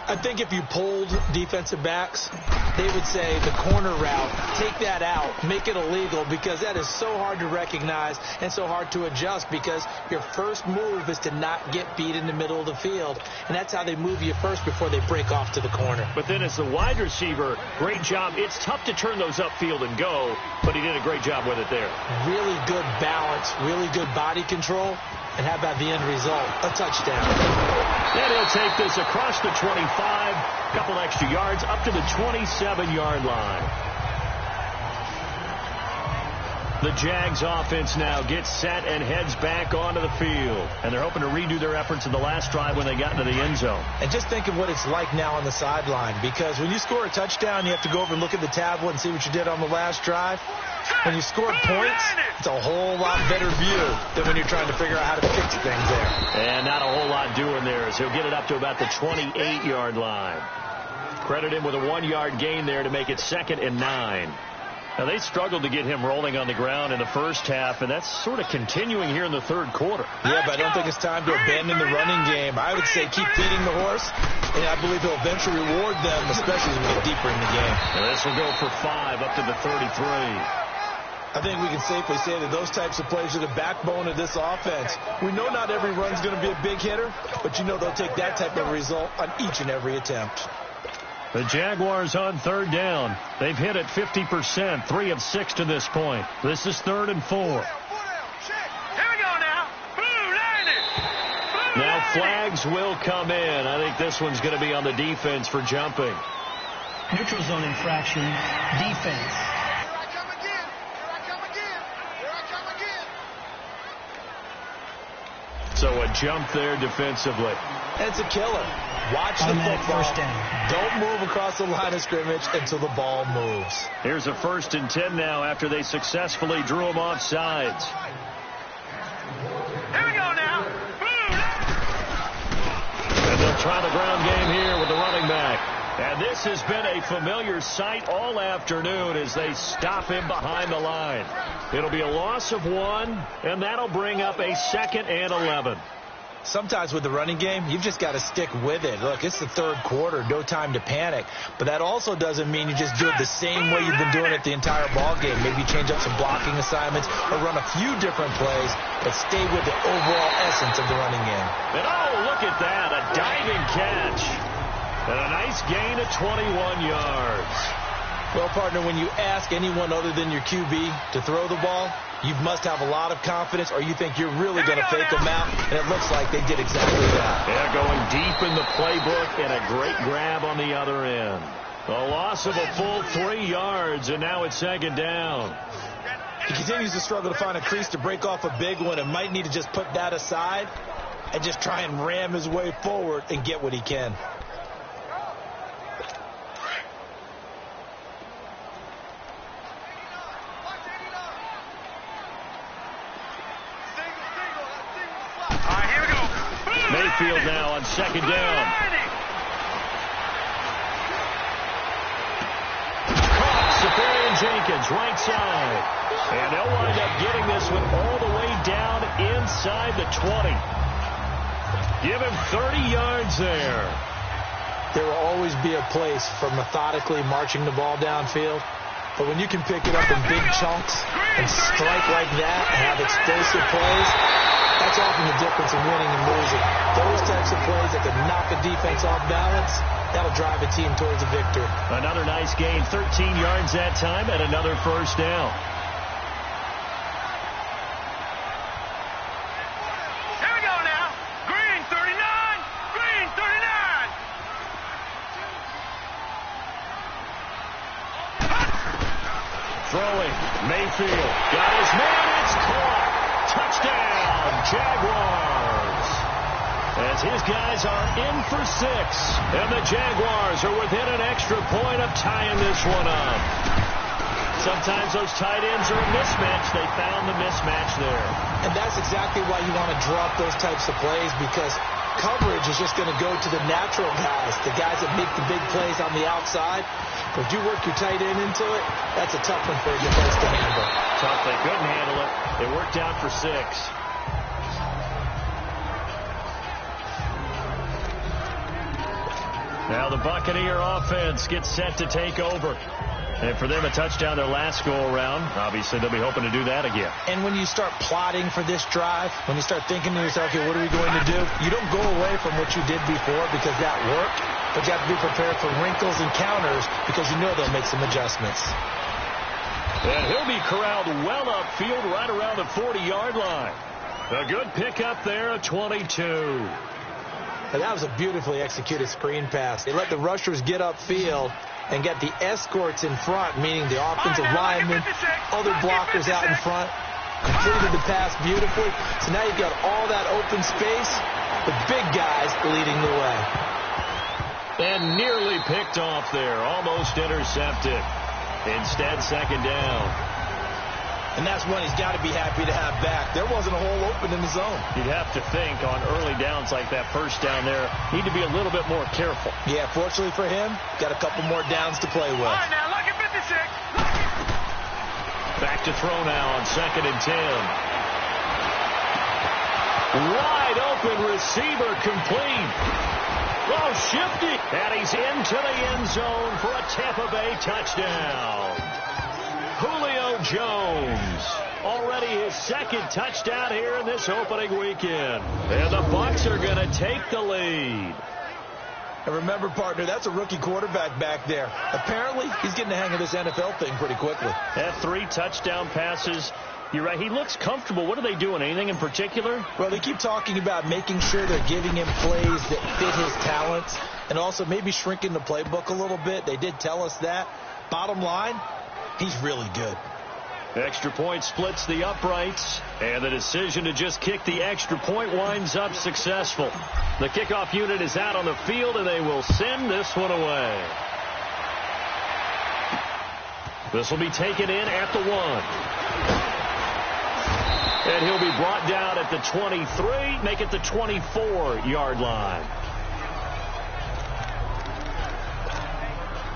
[SPEAKER 4] I think if you polled defensive backs, they would say the corner route, take that out, make it illegal, because that is so hard to recognize and so hard to adjust, because your first move is to not get beat in the middle of the field. And that's how they move you first before they break off to the corner.
[SPEAKER 3] But then as the wide receiver, great job. It's tough to turn those upfield and go, but he did a great job with it there.
[SPEAKER 4] Really good balance, really good body control. And how about the end result? A touchdown.
[SPEAKER 3] And he'll take this across the 25, a couple extra yards, up to the 27-yard line. The Jags offense now gets set and heads back onto the field. And they're hoping to redo their efforts in the last drive when they got into the end zone.
[SPEAKER 4] And just think of what it's like now on the sideline, because when you score a touchdown, you have to go over and look at the tablet and see what you did on the last drive. When you score points, it's a whole lot better view than when you're trying to figure out how to fix things there.
[SPEAKER 3] And not a whole lot doing there, as he'll get it up to about the 28-yard line. Credit him with a 1-yard gain there to make it 2nd and 9. Now, they struggled to get him rolling on the ground in the first half, and that's sort of continuing here in the third quarter.
[SPEAKER 4] Yeah, but I don't think it's time to abandon the running game. I would say keep feeding the horse, and I believe he'll eventually reward them, especially as we get deeper in the game.
[SPEAKER 3] And this will go for 5 up to the 33.
[SPEAKER 4] I think we can safely say that those types of plays are the backbone of this offense. We know not every run's going to be a big hitter, but you know they'll take that type of result on each and every attempt.
[SPEAKER 3] The Jaguars on 3rd down. They've hit it 50%, 3 of 6 to this point. This is 3rd and 4.
[SPEAKER 5] Here we go now.
[SPEAKER 3] Now flags will come in. I think this one's going to be on the defense for jumping.
[SPEAKER 6] Neutral zone infraction, defense.
[SPEAKER 3] So a jump there defensively.
[SPEAKER 4] It's a killer. Watch the football.
[SPEAKER 6] First down.
[SPEAKER 4] Don't move across the line of scrimmage until the ball moves.
[SPEAKER 3] Here's a 1st and 10 now after they successfully drew him off sides.
[SPEAKER 5] Here we go now.
[SPEAKER 3] And they'll try the ground game here with the running back. And this has been a familiar sight all afternoon as they stop him behind the line. It'll be a loss of 1, and that'll bring up a 2nd and 11.
[SPEAKER 4] Sometimes with the running game, you've just got to stick with it. Look, it's the 3rd quarter, no time to panic. But that also doesn't mean you just do it the same way you've been doing it the entire ball game. Maybe change up some blocking assignments or run a few different plays, but stay with the overall essence of the running game.
[SPEAKER 3] And oh, look at that, a diving catch. And a nice gain of 21 yards.
[SPEAKER 4] Well, partner, when you ask anyone other than your QB to throw the ball, you must have a lot of confidence, or you think you're really going to fake them out, and it looks like they did exactly that.
[SPEAKER 3] Yeah, going deep in the playbook and a great grab on the other end. A loss of a full 3 yards, and now it's 2nd down.
[SPEAKER 4] He continues to struggle to find a crease to break off a big one, and might need to just put that aside and just try and ram his way forward and get what he can.
[SPEAKER 3] Mayfield now on 2nd down. Caught Safarian-Jenkins, right side. And they'll wind up getting this one all the way down inside the 20. Give him 30 yards there.
[SPEAKER 4] There will always be a place for methodically marching the ball downfield. But when you can pick it up in big chunks and strike like that and have explosive plays, that's often the difference in winning and losing. Those types of plays that can knock a defense off balance, that'll drive a team towards a victory.
[SPEAKER 3] Another nice gain, 13 yards that time, and another 1st down.
[SPEAKER 5] Here we go now. Green 39. Green 39.
[SPEAKER 3] Throwing, Mayfield. Got his man, it's caught. Touchdown, Jaguars. As his guys are in for 6. And the Jaguars are within an extra point of tying this one up. Sometimes those tight ends are a mismatch. They found the mismatch there.
[SPEAKER 4] And that's exactly why you want to drop those types of plays, because coverage is just going to go to the natural guys, the guys that make the big plays on the outside. But if you work your tight end into it, that's a tough one for a defense to handle.
[SPEAKER 3] Tough. They couldn't handle it. It worked out for 6. Now the Buccaneer offense gets set to take over. And for them, a touchdown their last go-around. Obviously, they'll be hoping to do that again.
[SPEAKER 4] And when you start plotting for this drive, when you start thinking to yourself, okay, what are we going to do? You don't go away from what you did before because that worked, but you have to be prepared for wrinkles and counters because you know they'll make some adjustments.
[SPEAKER 3] And he'll be corralled well upfield right around the 40-yard line. A good pickup there, a 22.
[SPEAKER 4] And that was a beautifully executed screen pass. They let the rushers get upfield and get the escorts in front, meaning the offensive linemen, other blockers out in front, completed the pass beautifully. So now you've got all that open space, the big guys leading the way.
[SPEAKER 3] And nearly picked off there, almost intercepted. Instead, second down.
[SPEAKER 4] And that's one he's got to be happy to have back. There wasn't a hole open in the zone.
[SPEAKER 3] You'd have to think on early downs like that first down there, need to be a little bit more careful.
[SPEAKER 4] Yeah, fortunately for him, got a couple more downs to play with.
[SPEAKER 5] All right, now, look at 56.
[SPEAKER 3] Back to throw now on 2nd and 10. Wide open receiver complete. Oh, shifty. And he's into the end zone for a Tampa Bay touchdown. Julio Jones, already his second touchdown here in this opening weekend. And the Bucs are going to take the lead.
[SPEAKER 4] And remember, partner, that's a rookie quarterback back there. Apparently, he's getting the hang of this NFL thing pretty quickly.
[SPEAKER 3] Had 3 touchdown passes. You're right. He looks comfortable. What are they doing? Anything in particular?
[SPEAKER 4] Well, they keep talking about making sure they're giving him plays that fit his talents and also maybe shrinking the playbook a little bit. They did tell us that. Bottom line, he's really good.
[SPEAKER 3] Extra point splits the uprights, and the decision to just kick the extra point winds up successful. The kickoff unit is out on the field, and they will send this one away. This will be taken in at the 1. And he'll be brought down at the 23, make it the 24-yard line.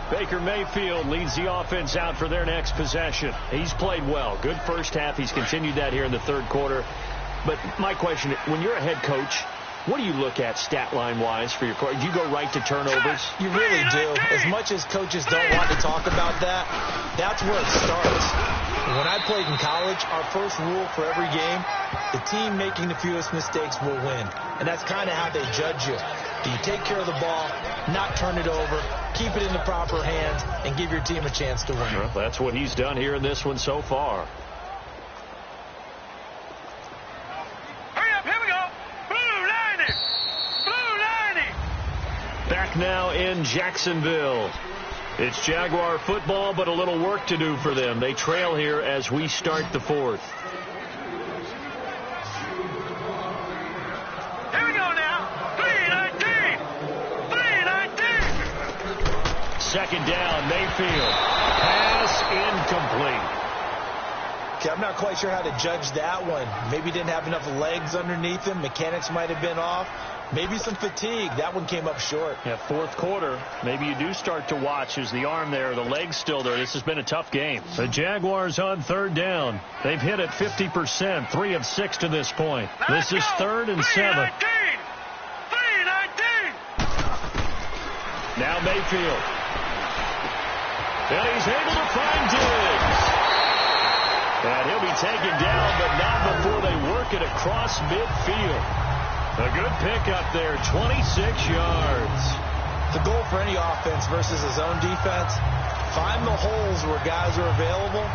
[SPEAKER 3] Baker Mayfield leads the offense out for their next possession. He's played well. Good first half. He's continued that here in the third quarter. But my question, when you're a head coach, what do you look at stat line-wise for your coach? Do you go right to turnovers?
[SPEAKER 4] You really do. As much as coaches don't want to talk about that, that's where it starts. When I played in college, our first rule for every game, the team making the fewest mistakes will win. And that's kind of how they judge you. Do you take care of the ball, not turn it over, keep it in the proper hands, and give your team a chance to win?
[SPEAKER 3] Well, that's what he's done here in this one so far.
[SPEAKER 5] Hurry up, here we go. Blue 90. Blue 90.
[SPEAKER 3] Back now in Jacksonville. It's Jaguar football, but a little work to do for them. They trail here as we start the fourth.
[SPEAKER 5] Here we go now. 319. 319.
[SPEAKER 3] Second down, Mayfield. Pass incomplete.
[SPEAKER 4] Okay, I'm not quite sure how to judge that one. Maybe didn't have enough legs underneath him. Mechanics might have been off. Maybe some fatigue. That one came up short.
[SPEAKER 3] Yeah, fourth quarter. Maybe you do start to watch. Is the arm there, the leg's still there. This has been a tough game. The Jaguars on third down. They've hit it 50%, 3 of 6 to this point. This is 3rd and 7.
[SPEAKER 5] 319.
[SPEAKER 3] Now Mayfield. And he's able to find Diggs. And he'll be taken down, but not before they work it across midfield. A good pickup there, 26 yards.
[SPEAKER 4] The goal for any offense versus a zone defense, find the holes where guys are available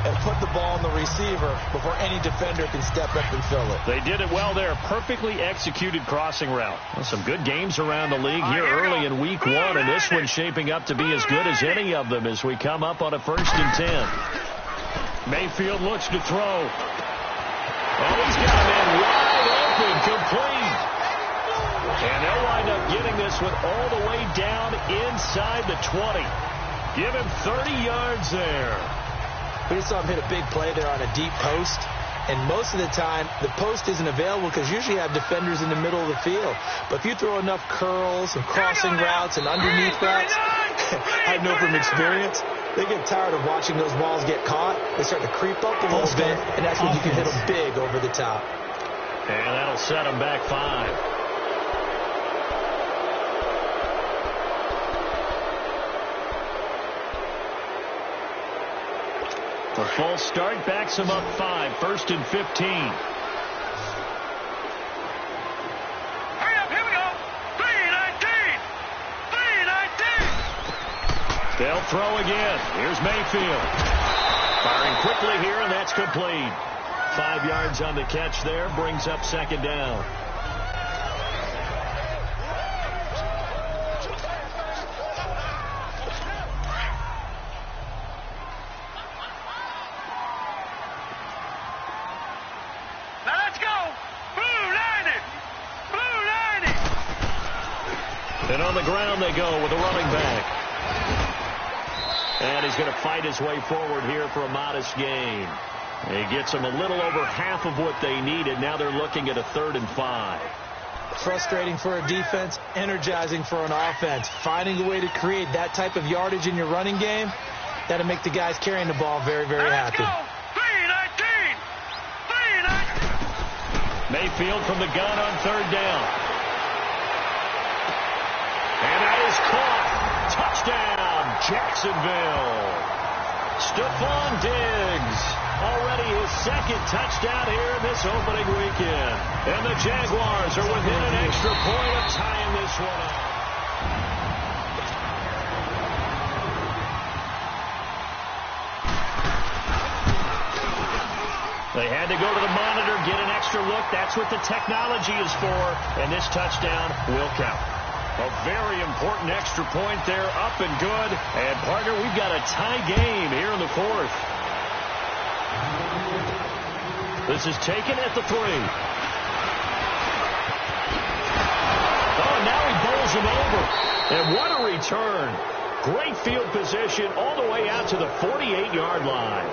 [SPEAKER 4] and put the ball on the receiver before any defender can step up and fill it.
[SPEAKER 3] They did it well there. Perfectly executed crossing route. Well, some good games around the league here early in week 1, and this one's shaping up to be as good as any of them as we come up on a 1st and 10. Mayfield looks to throw. Oh, he's got a man wide open, complete. And they'll wind up getting this one all the way down inside the 20. Give him 30 yards there.
[SPEAKER 4] We saw him hit a big play there on a deep post. And most of the time, the post isn't available because usually you have defenders in the middle of the field. But if you throw enough curls and crossing routes and underneath routes, I know from experience, they get tired of watching those balls get caught. They start to creep up a little bit, and that's when you can hit them big over the top.
[SPEAKER 3] And that'll set them back 5. A false start backs him up 5. 1st and 15.
[SPEAKER 5] Hurry up, here we go. 319. 319.
[SPEAKER 3] They'll throw again. Here's Mayfield. Firing quickly here, and that's complete. 5 yards on the catch there. Brings up 2nd down. And on the ground they go with a running back. And he's going to fight his way forward here for a modest gain. He gets them a little over half of what they needed. Now they're looking at a 3rd and 5.
[SPEAKER 4] Frustrating for a defense, energizing for an offense. Finding a way to create that type of yardage in your running game, that'll make the guys carrying the ball very, very happy.
[SPEAKER 3] Mayfield from the gun on 3rd down. And that is caught. Touchdown, Jacksonville. Stephon Diggs, already his 2nd touchdown here in this opening weekend. And the Jaguars are within an extra point of tying this one up. They had to go to the monitor, get an extra look. That's what the technology is for. And this touchdown will count. A very important extra point there, up and good. And, partner, we've got a tie game here in the 4th. This is taken at the 3. Oh, now he bowls him over. And what a return. Great field position all the way out to the 48-yard line.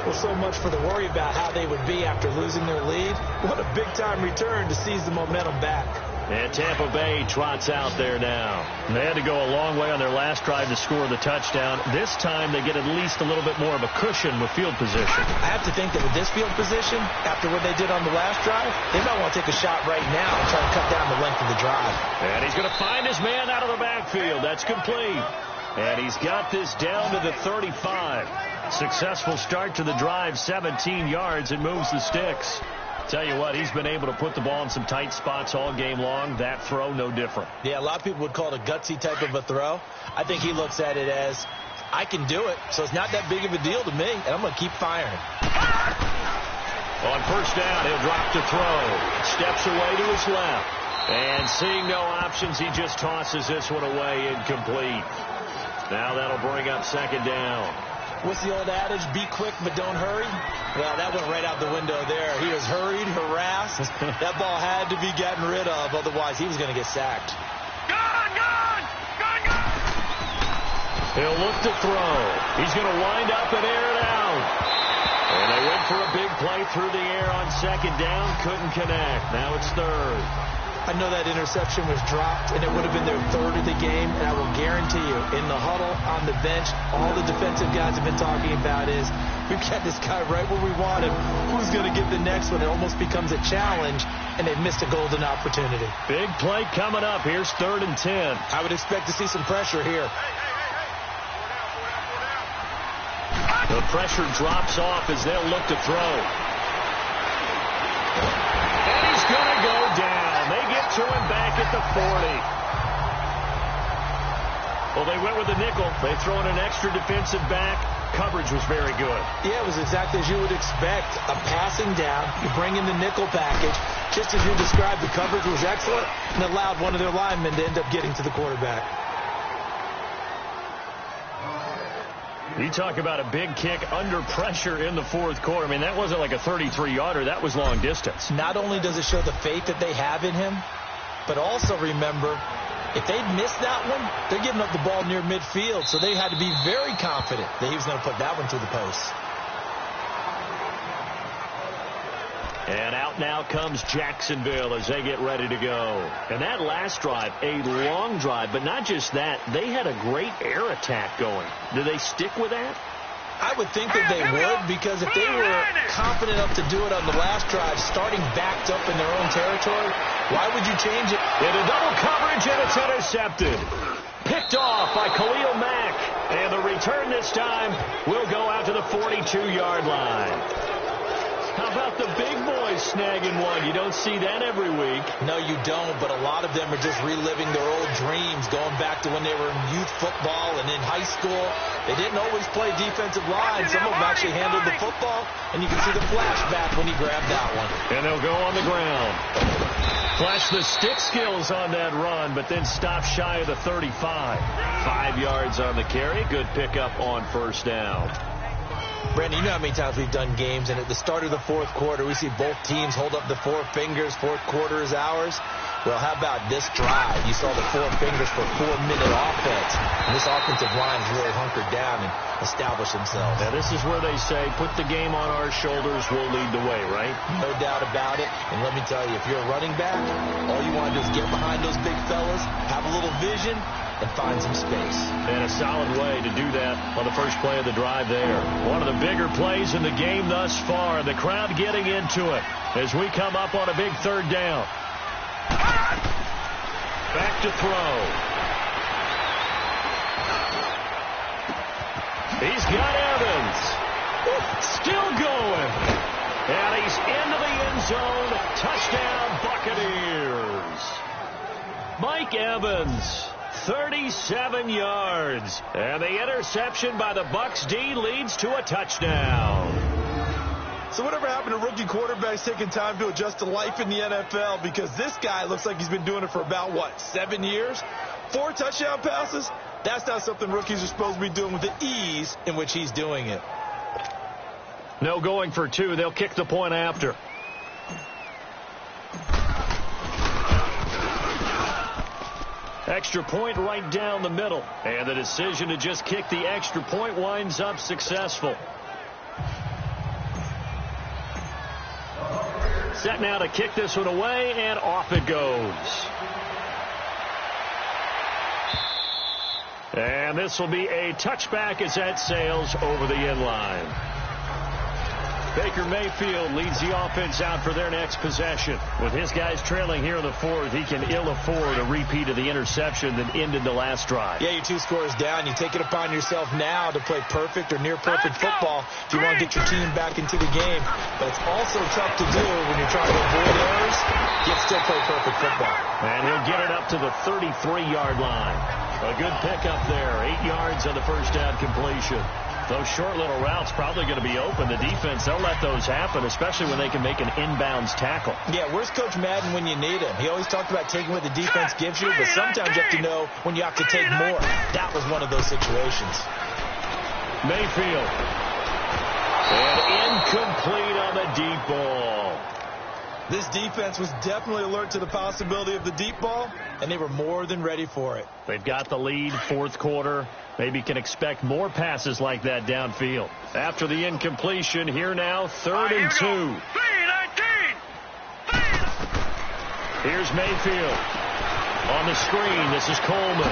[SPEAKER 4] Well, so much for the worry about how they would be after losing their lead. What a big-time return to seize the momentum back.
[SPEAKER 3] And Tampa Bay trots out there now. And they had to go a long way on their last drive to score the touchdown. This time they get at least a little bit more of a cushion with field position.
[SPEAKER 4] I have to think that with this field position, after what they did on the last drive, they might want to take a shot right now and try to cut down the length of the drive.
[SPEAKER 3] And he's going to find his man out of the backfield. That's complete. And he's got this down to the 35. Successful start to the drive, 17 yards, and moves the sticks. Tell you what, he's been able to put the ball in some tight spots all game long. That throw, no different.
[SPEAKER 4] Yeah, a lot of people would call it a gutsy type of a throw. I think he looks at it as, I can do it, so it's not that big of a deal to me, and I'm going to keep firing.
[SPEAKER 3] On 1st down, he'll drop to throw. Steps away to his left. And seeing no options, he just tosses this one away, incomplete. Now that'll bring up 2nd down.
[SPEAKER 4] What's the old adage? Be quick, but don't hurry. Well, that went right out the window there. He was hurried, harassed. That ball had to be gotten rid of. Otherwise, he was going to get sacked.
[SPEAKER 5] Gone!
[SPEAKER 3] He'll look to throw. He's going to wind up and air it out. And they went for a big play through the air on 2nd down. Couldn't connect. Now it's 3rd.
[SPEAKER 4] I know that interception was dropped, and it would have been their 3rd of the game, and I will guarantee you, in the huddle, on the bench, all the defensive guys have been talking about is, we've got this guy right where we want him. Who's going to get the next one? It almost becomes a challenge, and they've missed a golden opportunity.
[SPEAKER 3] Big play coming up. Here's 3rd and 10.
[SPEAKER 4] I would expect to see some pressure here.
[SPEAKER 3] The pressure drops off as they'll look to throw. And he's going to go down. They get to him back at the 40. Well, they went with the nickel. They throw in an extra defensive back. Coverage was very good.
[SPEAKER 4] Yeah, it was exactly as you would expect. A passing down. You bring in the nickel package. Just as you described, the coverage was excellent and allowed one of their linemen to end up getting to the quarterback.
[SPEAKER 3] You talk about a big kick under pressure in the 4th quarter. I mean, that wasn't like a 33-yarder. That was long distance.
[SPEAKER 4] Not only does it show the faith that they have in him, but also remember, if they'd missed that one, they're giving up the ball near midfield, so they had to be very confident that he was going to put that one through the post.
[SPEAKER 3] And out now comes Jacksonville as they get ready to go. And that last drive, a long drive, but not just that, they had a great air attack going. Do they stick with that?
[SPEAKER 4] I would think that they would, because if they were confident enough to do it on the last drive, starting backed up in their own territory, why would you change it?
[SPEAKER 3] Into double coverage, and it's intercepted. Picked off by Khalil Mack. And the return this time will go out to the 42-yard line. How about the big boys snagging one? You don't see that every week.
[SPEAKER 4] No, you don't, but a lot of them are just reliving their old dreams, going back to when they were in youth football and in high school. They didn't always play defensive line. Some of them actually handled the football, and you can see the flashback when he grabbed that one.
[SPEAKER 3] And they'll go on the ground. Flash the stick skills on that run, but then stop shy of the 35. 5 yards on the carry. Good pickup on 1st down.
[SPEAKER 4] Brandon, you know how many times we've done games, and at the start of the 4th quarter, we see both teams hold up the 4 fingers, 4th quarter is ours. Well, how about this drive? You saw the 4 fingers for 4-minute offense. And this offensive line has really hunkered down and established themselves.
[SPEAKER 3] Now, this is where they say, put the game on our shoulders, we'll lead the way, right?
[SPEAKER 4] No doubt about it. And let me tell you, if you're a running back, all you want to do is get behind those big fellas, have a little vision, and find some space.
[SPEAKER 3] And a solid way to do that on the first play of the drive there. One of the bigger plays in the game thus far. The crowd getting into it as we come up on a big 3rd down. Back to throw. He's got Evans. Still going. And he's into the end zone. Touchdown, Buccaneers. Mike Evans, 37 yards. And the interception by the Bucs D leads to a touchdown.
[SPEAKER 4] So whatever happened to rookie quarterbacks taking time to adjust to life in the NFL? Because this guy looks like he's been doing it for about, 7 years? 4 touchdown passes? That's not something rookies are supposed to be doing with the ease in which he's doing it.
[SPEAKER 3] No going for 2. They'll kick the point after. Extra point right down the middle. And the decision to just kick the extra point winds up successful. Set now to kick this one away, and off it goes. And this will be a touchback as that sails over the end line. Baker Mayfield leads the offense out for their next possession. With his guys trailing here in the 4th, he can ill afford a repeat of the interception that ended the last drive.
[SPEAKER 4] Yeah, you're 2 scores down. You take it upon yourself now to play perfect or near perfect football if you want to get your team back into the game. But it's also tough to do when you're trying to avoid errors, yet still play perfect football.
[SPEAKER 3] And he'll get it up to the 33-yard line. A good pickup there. 8 yards on the first down completion. Those short little routes probably going to be open. The defense, they'll let those happen, especially when they can make an inbounds tackle.
[SPEAKER 4] Yeah, where's Coach Madden when you need him? He always talked about taking what the defense gives you, but sometimes you have to know when you have to take more. That was one of those situations.
[SPEAKER 3] Mayfield. And incomplete on the deep ball.
[SPEAKER 4] This defense was definitely alert to the possibility of the deep ball, and they were more than ready for it.
[SPEAKER 3] They've got the lead, 4th quarter. Maybe can expect more passes like that downfield. After the incompletion, here now, 3rd and 2.
[SPEAKER 5] 3-19.
[SPEAKER 3] Here's Mayfield. On the screen, this is Coleman.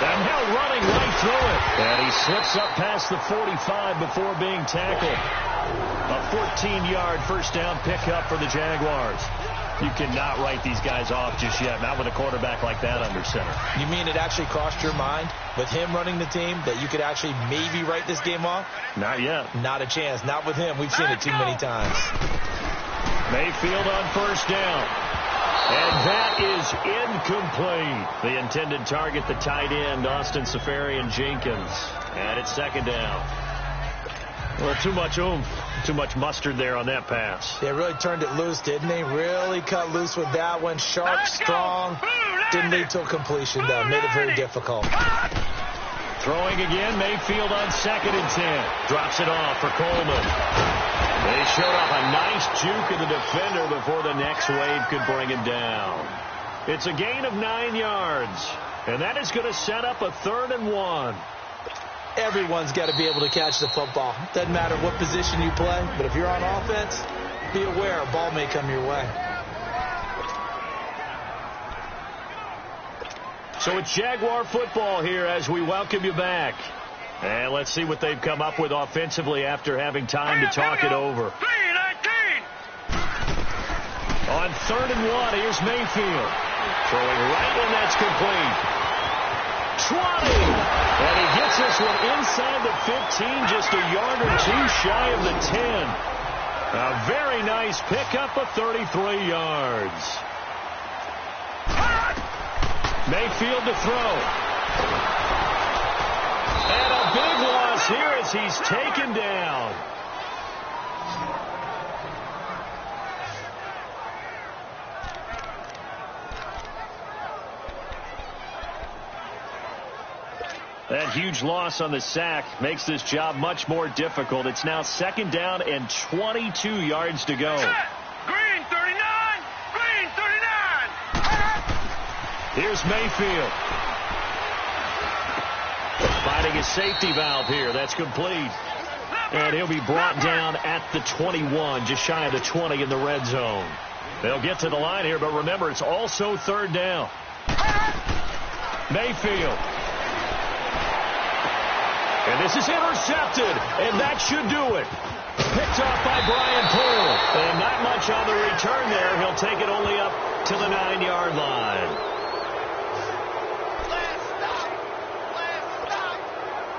[SPEAKER 3] And now running right through it. And he slips up past the 45 before being tackled. A 14-yard first down pickup for the Jaguars. You cannot write these guys off just yet, not with a quarterback like that under center.
[SPEAKER 4] You mean it actually crossed your mind with him running the team that you could actually maybe write this game off?
[SPEAKER 3] Not yet.
[SPEAKER 4] Not a chance. Not with him. We've seen it too many times.
[SPEAKER 3] Mayfield on first down. And that is incomplete. The intended target, the tight end, Austin Seferian-Jenkins. And it's 2nd down. Well, too much oomph, too much mustard there on that pass.
[SPEAKER 4] They really turned it loose, didn't they? Really cut loose with that one. Sharp, strong. Didn't lead to a completion, though. Made it very difficult.
[SPEAKER 3] Throwing again, Mayfield on 2nd and 10. Drops it off for Coleman. They showed off a nice juke of the defender before the next wave could bring him down. It's a gain of 9 yards, and that is going to set up a 3rd and 1.
[SPEAKER 4] Everyone's got to be able to catch the football. Doesn't matter what position you play, but if you're on offense, be aware a ball may come your way.
[SPEAKER 3] So it's Jaguar football here as we welcome you back. And let's see what they've come up with offensively after having time to talk it over.
[SPEAKER 5] 3-19.
[SPEAKER 3] On 3rd and 1, here's Mayfield. Throwing right, and that's complete. 20. And he gets this one inside the 15, just a yard or 2 shy of the 10. A very nice pickup of 33 yards. Mayfield to throw. And a big loss here as he's taken down. That huge loss on the sack makes this job much more difficult. It's now 2nd down and 22 yards to go.
[SPEAKER 5] Green 39. Green 39.
[SPEAKER 3] Here's Mayfield. Finding his safety valve here. That's complete. And he'll be brought down at the 21, just shy of the 20 in the red zone. They'll get to the line here, but remember, it's also third down. Mayfield. And this is intercepted, and that should do it. Picked off by Brian Poole. And not much on the return there. He'll take it only up to the 9-yard line.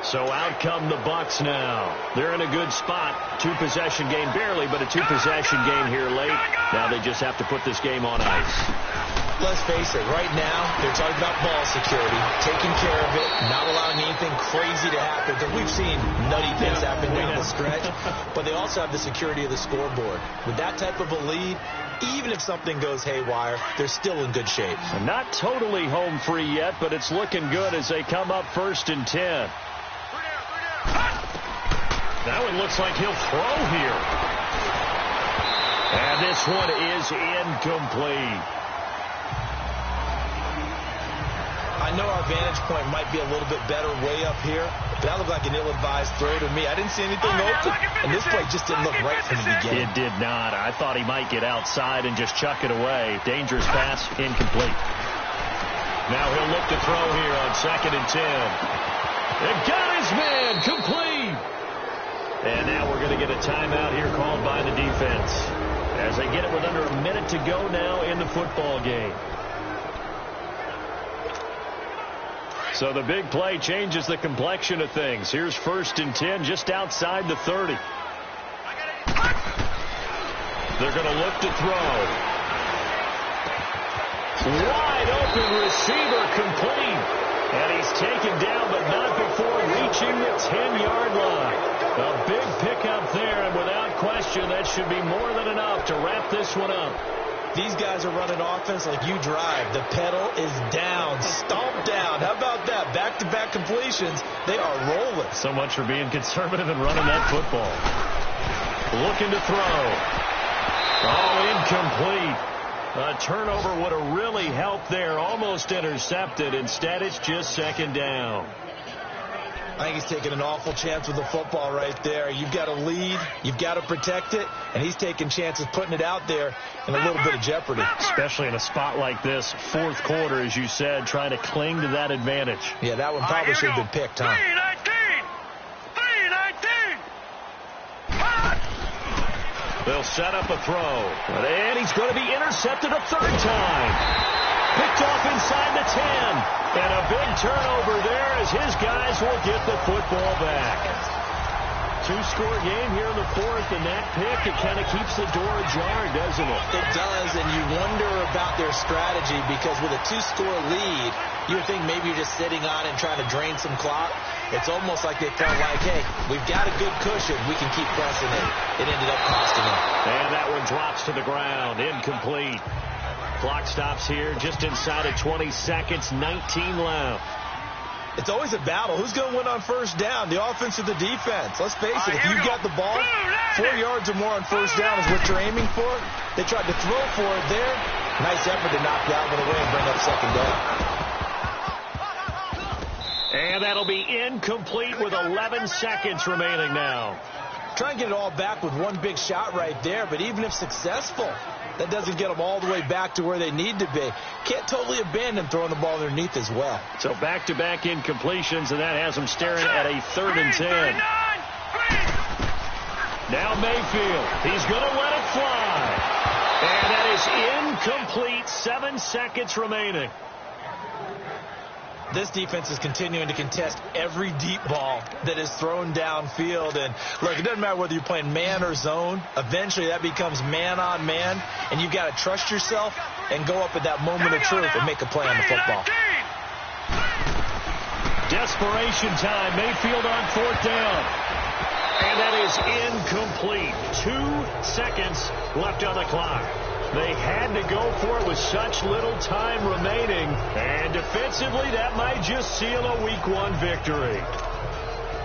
[SPEAKER 3] So out come the Bucs now. They're in a good spot. 2-possession game, barely, but a 2-possession game here late. Now they just have to put this game on ice.
[SPEAKER 4] Let's face it, right now, they're talking about ball security, taking care of it, not allowing anything crazy to happen, because we've seen nutty things happen down the stretch, but they also have the security of the scoreboard. With that type of a lead, even if something goes haywire, they're still in good shape.
[SPEAKER 3] Not totally home free yet, but it's looking good as they come up 1st and 10. Now it looks like he'll throw here. And this one is incomplete.
[SPEAKER 4] I know our vantage point might be a little bit better way up here, but that looked like an ill-advised throw to me. I didn't see anything open, and this play just didn't look right from the beginning.
[SPEAKER 3] It did not. I thought he might get outside and just chuck it away. Dangerous pass, incomplete. Now he'll look to throw here on 2nd and 10. And got his man, complete. And now we're going to get a timeout here called by the defense as they get it with under a minute to go now in the football game. So the big play changes the complexion of things. Here's 1st and 10 just outside the 30. They're going to look to throw. Wide open receiver, complete. And he's taken down, but not before reaching the 10-yard line. A big pickup there, and without question, that should be more than enough to wrap this one up.
[SPEAKER 4] These guys are running offense like you drive. The pedal is down, stomped down. How about that? Back-to-back completions. They are rolling.
[SPEAKER 3] So much for being conservative and running that football. Looking to throw. Oh, incomplete. A turnover would have really helped there. Almost intercepted. Instead, it's just 2nd down.
[SPEAKER 4] I think he's taking an awful chance with the football right there. You've got a lead. You've got to protect it. And he's taking chances putting it out there in a little bit of jeopardy.
[SPEAKER 3] Especially in a spot like this, 4th quarter, as you said, trying to cling to that advantage.
[SPEAKER 4] Yeah, that one probably should have been picked, huh?
[SPEAKER 5] 3-19.
[SPEAKER 3] They'll set up a throw. And he's going to be intercepted a 3rd time. Picked off inside the 10. And a big turnover there as his guys will get the football back. 2-score game here in the 4th, and that pick, it kind of keeps the door ajar, doesn't it?
[SPEAKER 4] It does, and you wonder about their strategy because with a 2-score lead, you would think maybe you're just sitting on it and trying to drain some clock. It's almost like they felt like, hey, we've got a good cushion. We can keep pressing it. It ended up costing them.
[SPEAKER 3] And that one drops to the ground. Incomplete. Clock stops here just inside of 20 seconds, 19 left.
[SPEAKER 4] It's always a battle. Who's going to win on 1st down, the offense or the defense? Let's face it, if you've got the ball, 4 yards or more on 1st down is what you're aiming for. They tried to throw for it there. Nice effort to knock that one away and bring up 2nd down.
[SPEAKER 3] And that'll be incomplete with 11 seconds remaining now.
[SPEAKER 4] Try and get it all back with one big shot right there, but even if successful, that doesn't get them all the way back to where they need to be. Can't totally abandon throwing the ball underneath as well.
[SPEAKER 3] So back-to-back incompletions, and that has them staring at a 3rd and 10. Now Mayfield. He's going to let it fly. And that is incomplete. 7 seconds remaining.
[SPEAKER 4] This defense is continuing to contest every deep ball that is thrown downfield. And, look, it doesn't matter whether you're playing man or zone. Eventually, that becomes man-on-man, and you've got to trust yourself and go up at that moment of truth and make a play on the football.
[SPEAKER 3] Desperation time. Mayfield on 4th down. And that is incomplete. 2 seconds left on the clock. They had to go for it with such little time remaining. And defensively, that might just seal a Week 1 victory.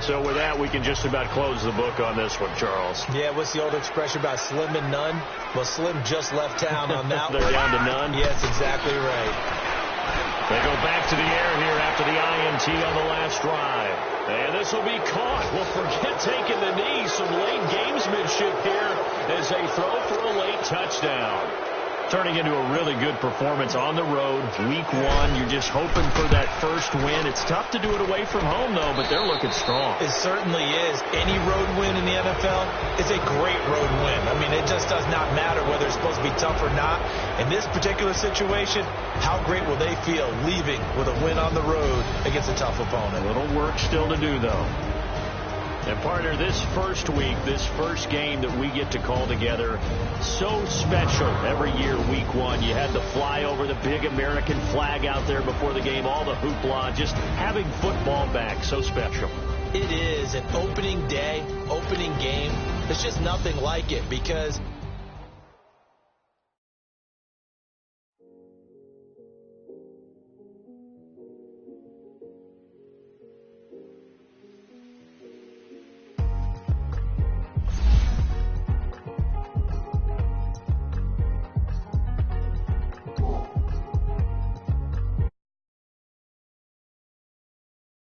[SPEAKER 3] So with that, we can just about close the book on this one, Charles.
[SPEAKER 4] Yeah, what's the old expression about slim and none? Well, Slim just left town on that
[SPEAKER 3] They're
[SPEAKER 4] one.
[SPEAKER 3] down to none?
[SPEAKER 4] Yes, exactly right.
[SPEAKER 3] They go back to the air here after the INT on the last drive. And this will be caught. Well, forget taking the knee. Some late gamesmanship here as they throw for a late touchdown. Turning into a really good performance on the road. Week 1, you're just hoping for that first win. It's tough to do it away from home, though, but they're looking strong.
[SPEAKER 4] It certainly is. Any road win in the NFL is a great road win. I mean, it just does not matter whether it's supposed to be tough or not. In this particular situation, how great will they feel leaving with a win on the road against a tough opponent?
[SPEAKER 3] A little work still to do, though. And, partner, this first week, this first game that we get to call together, so special every year, week 1. You had the flyover, the big American flag out there before the game, all the hoopla, just having football back, so special.
[SPEAKER 4] It is an opening day, opening game. There's just nothing like it because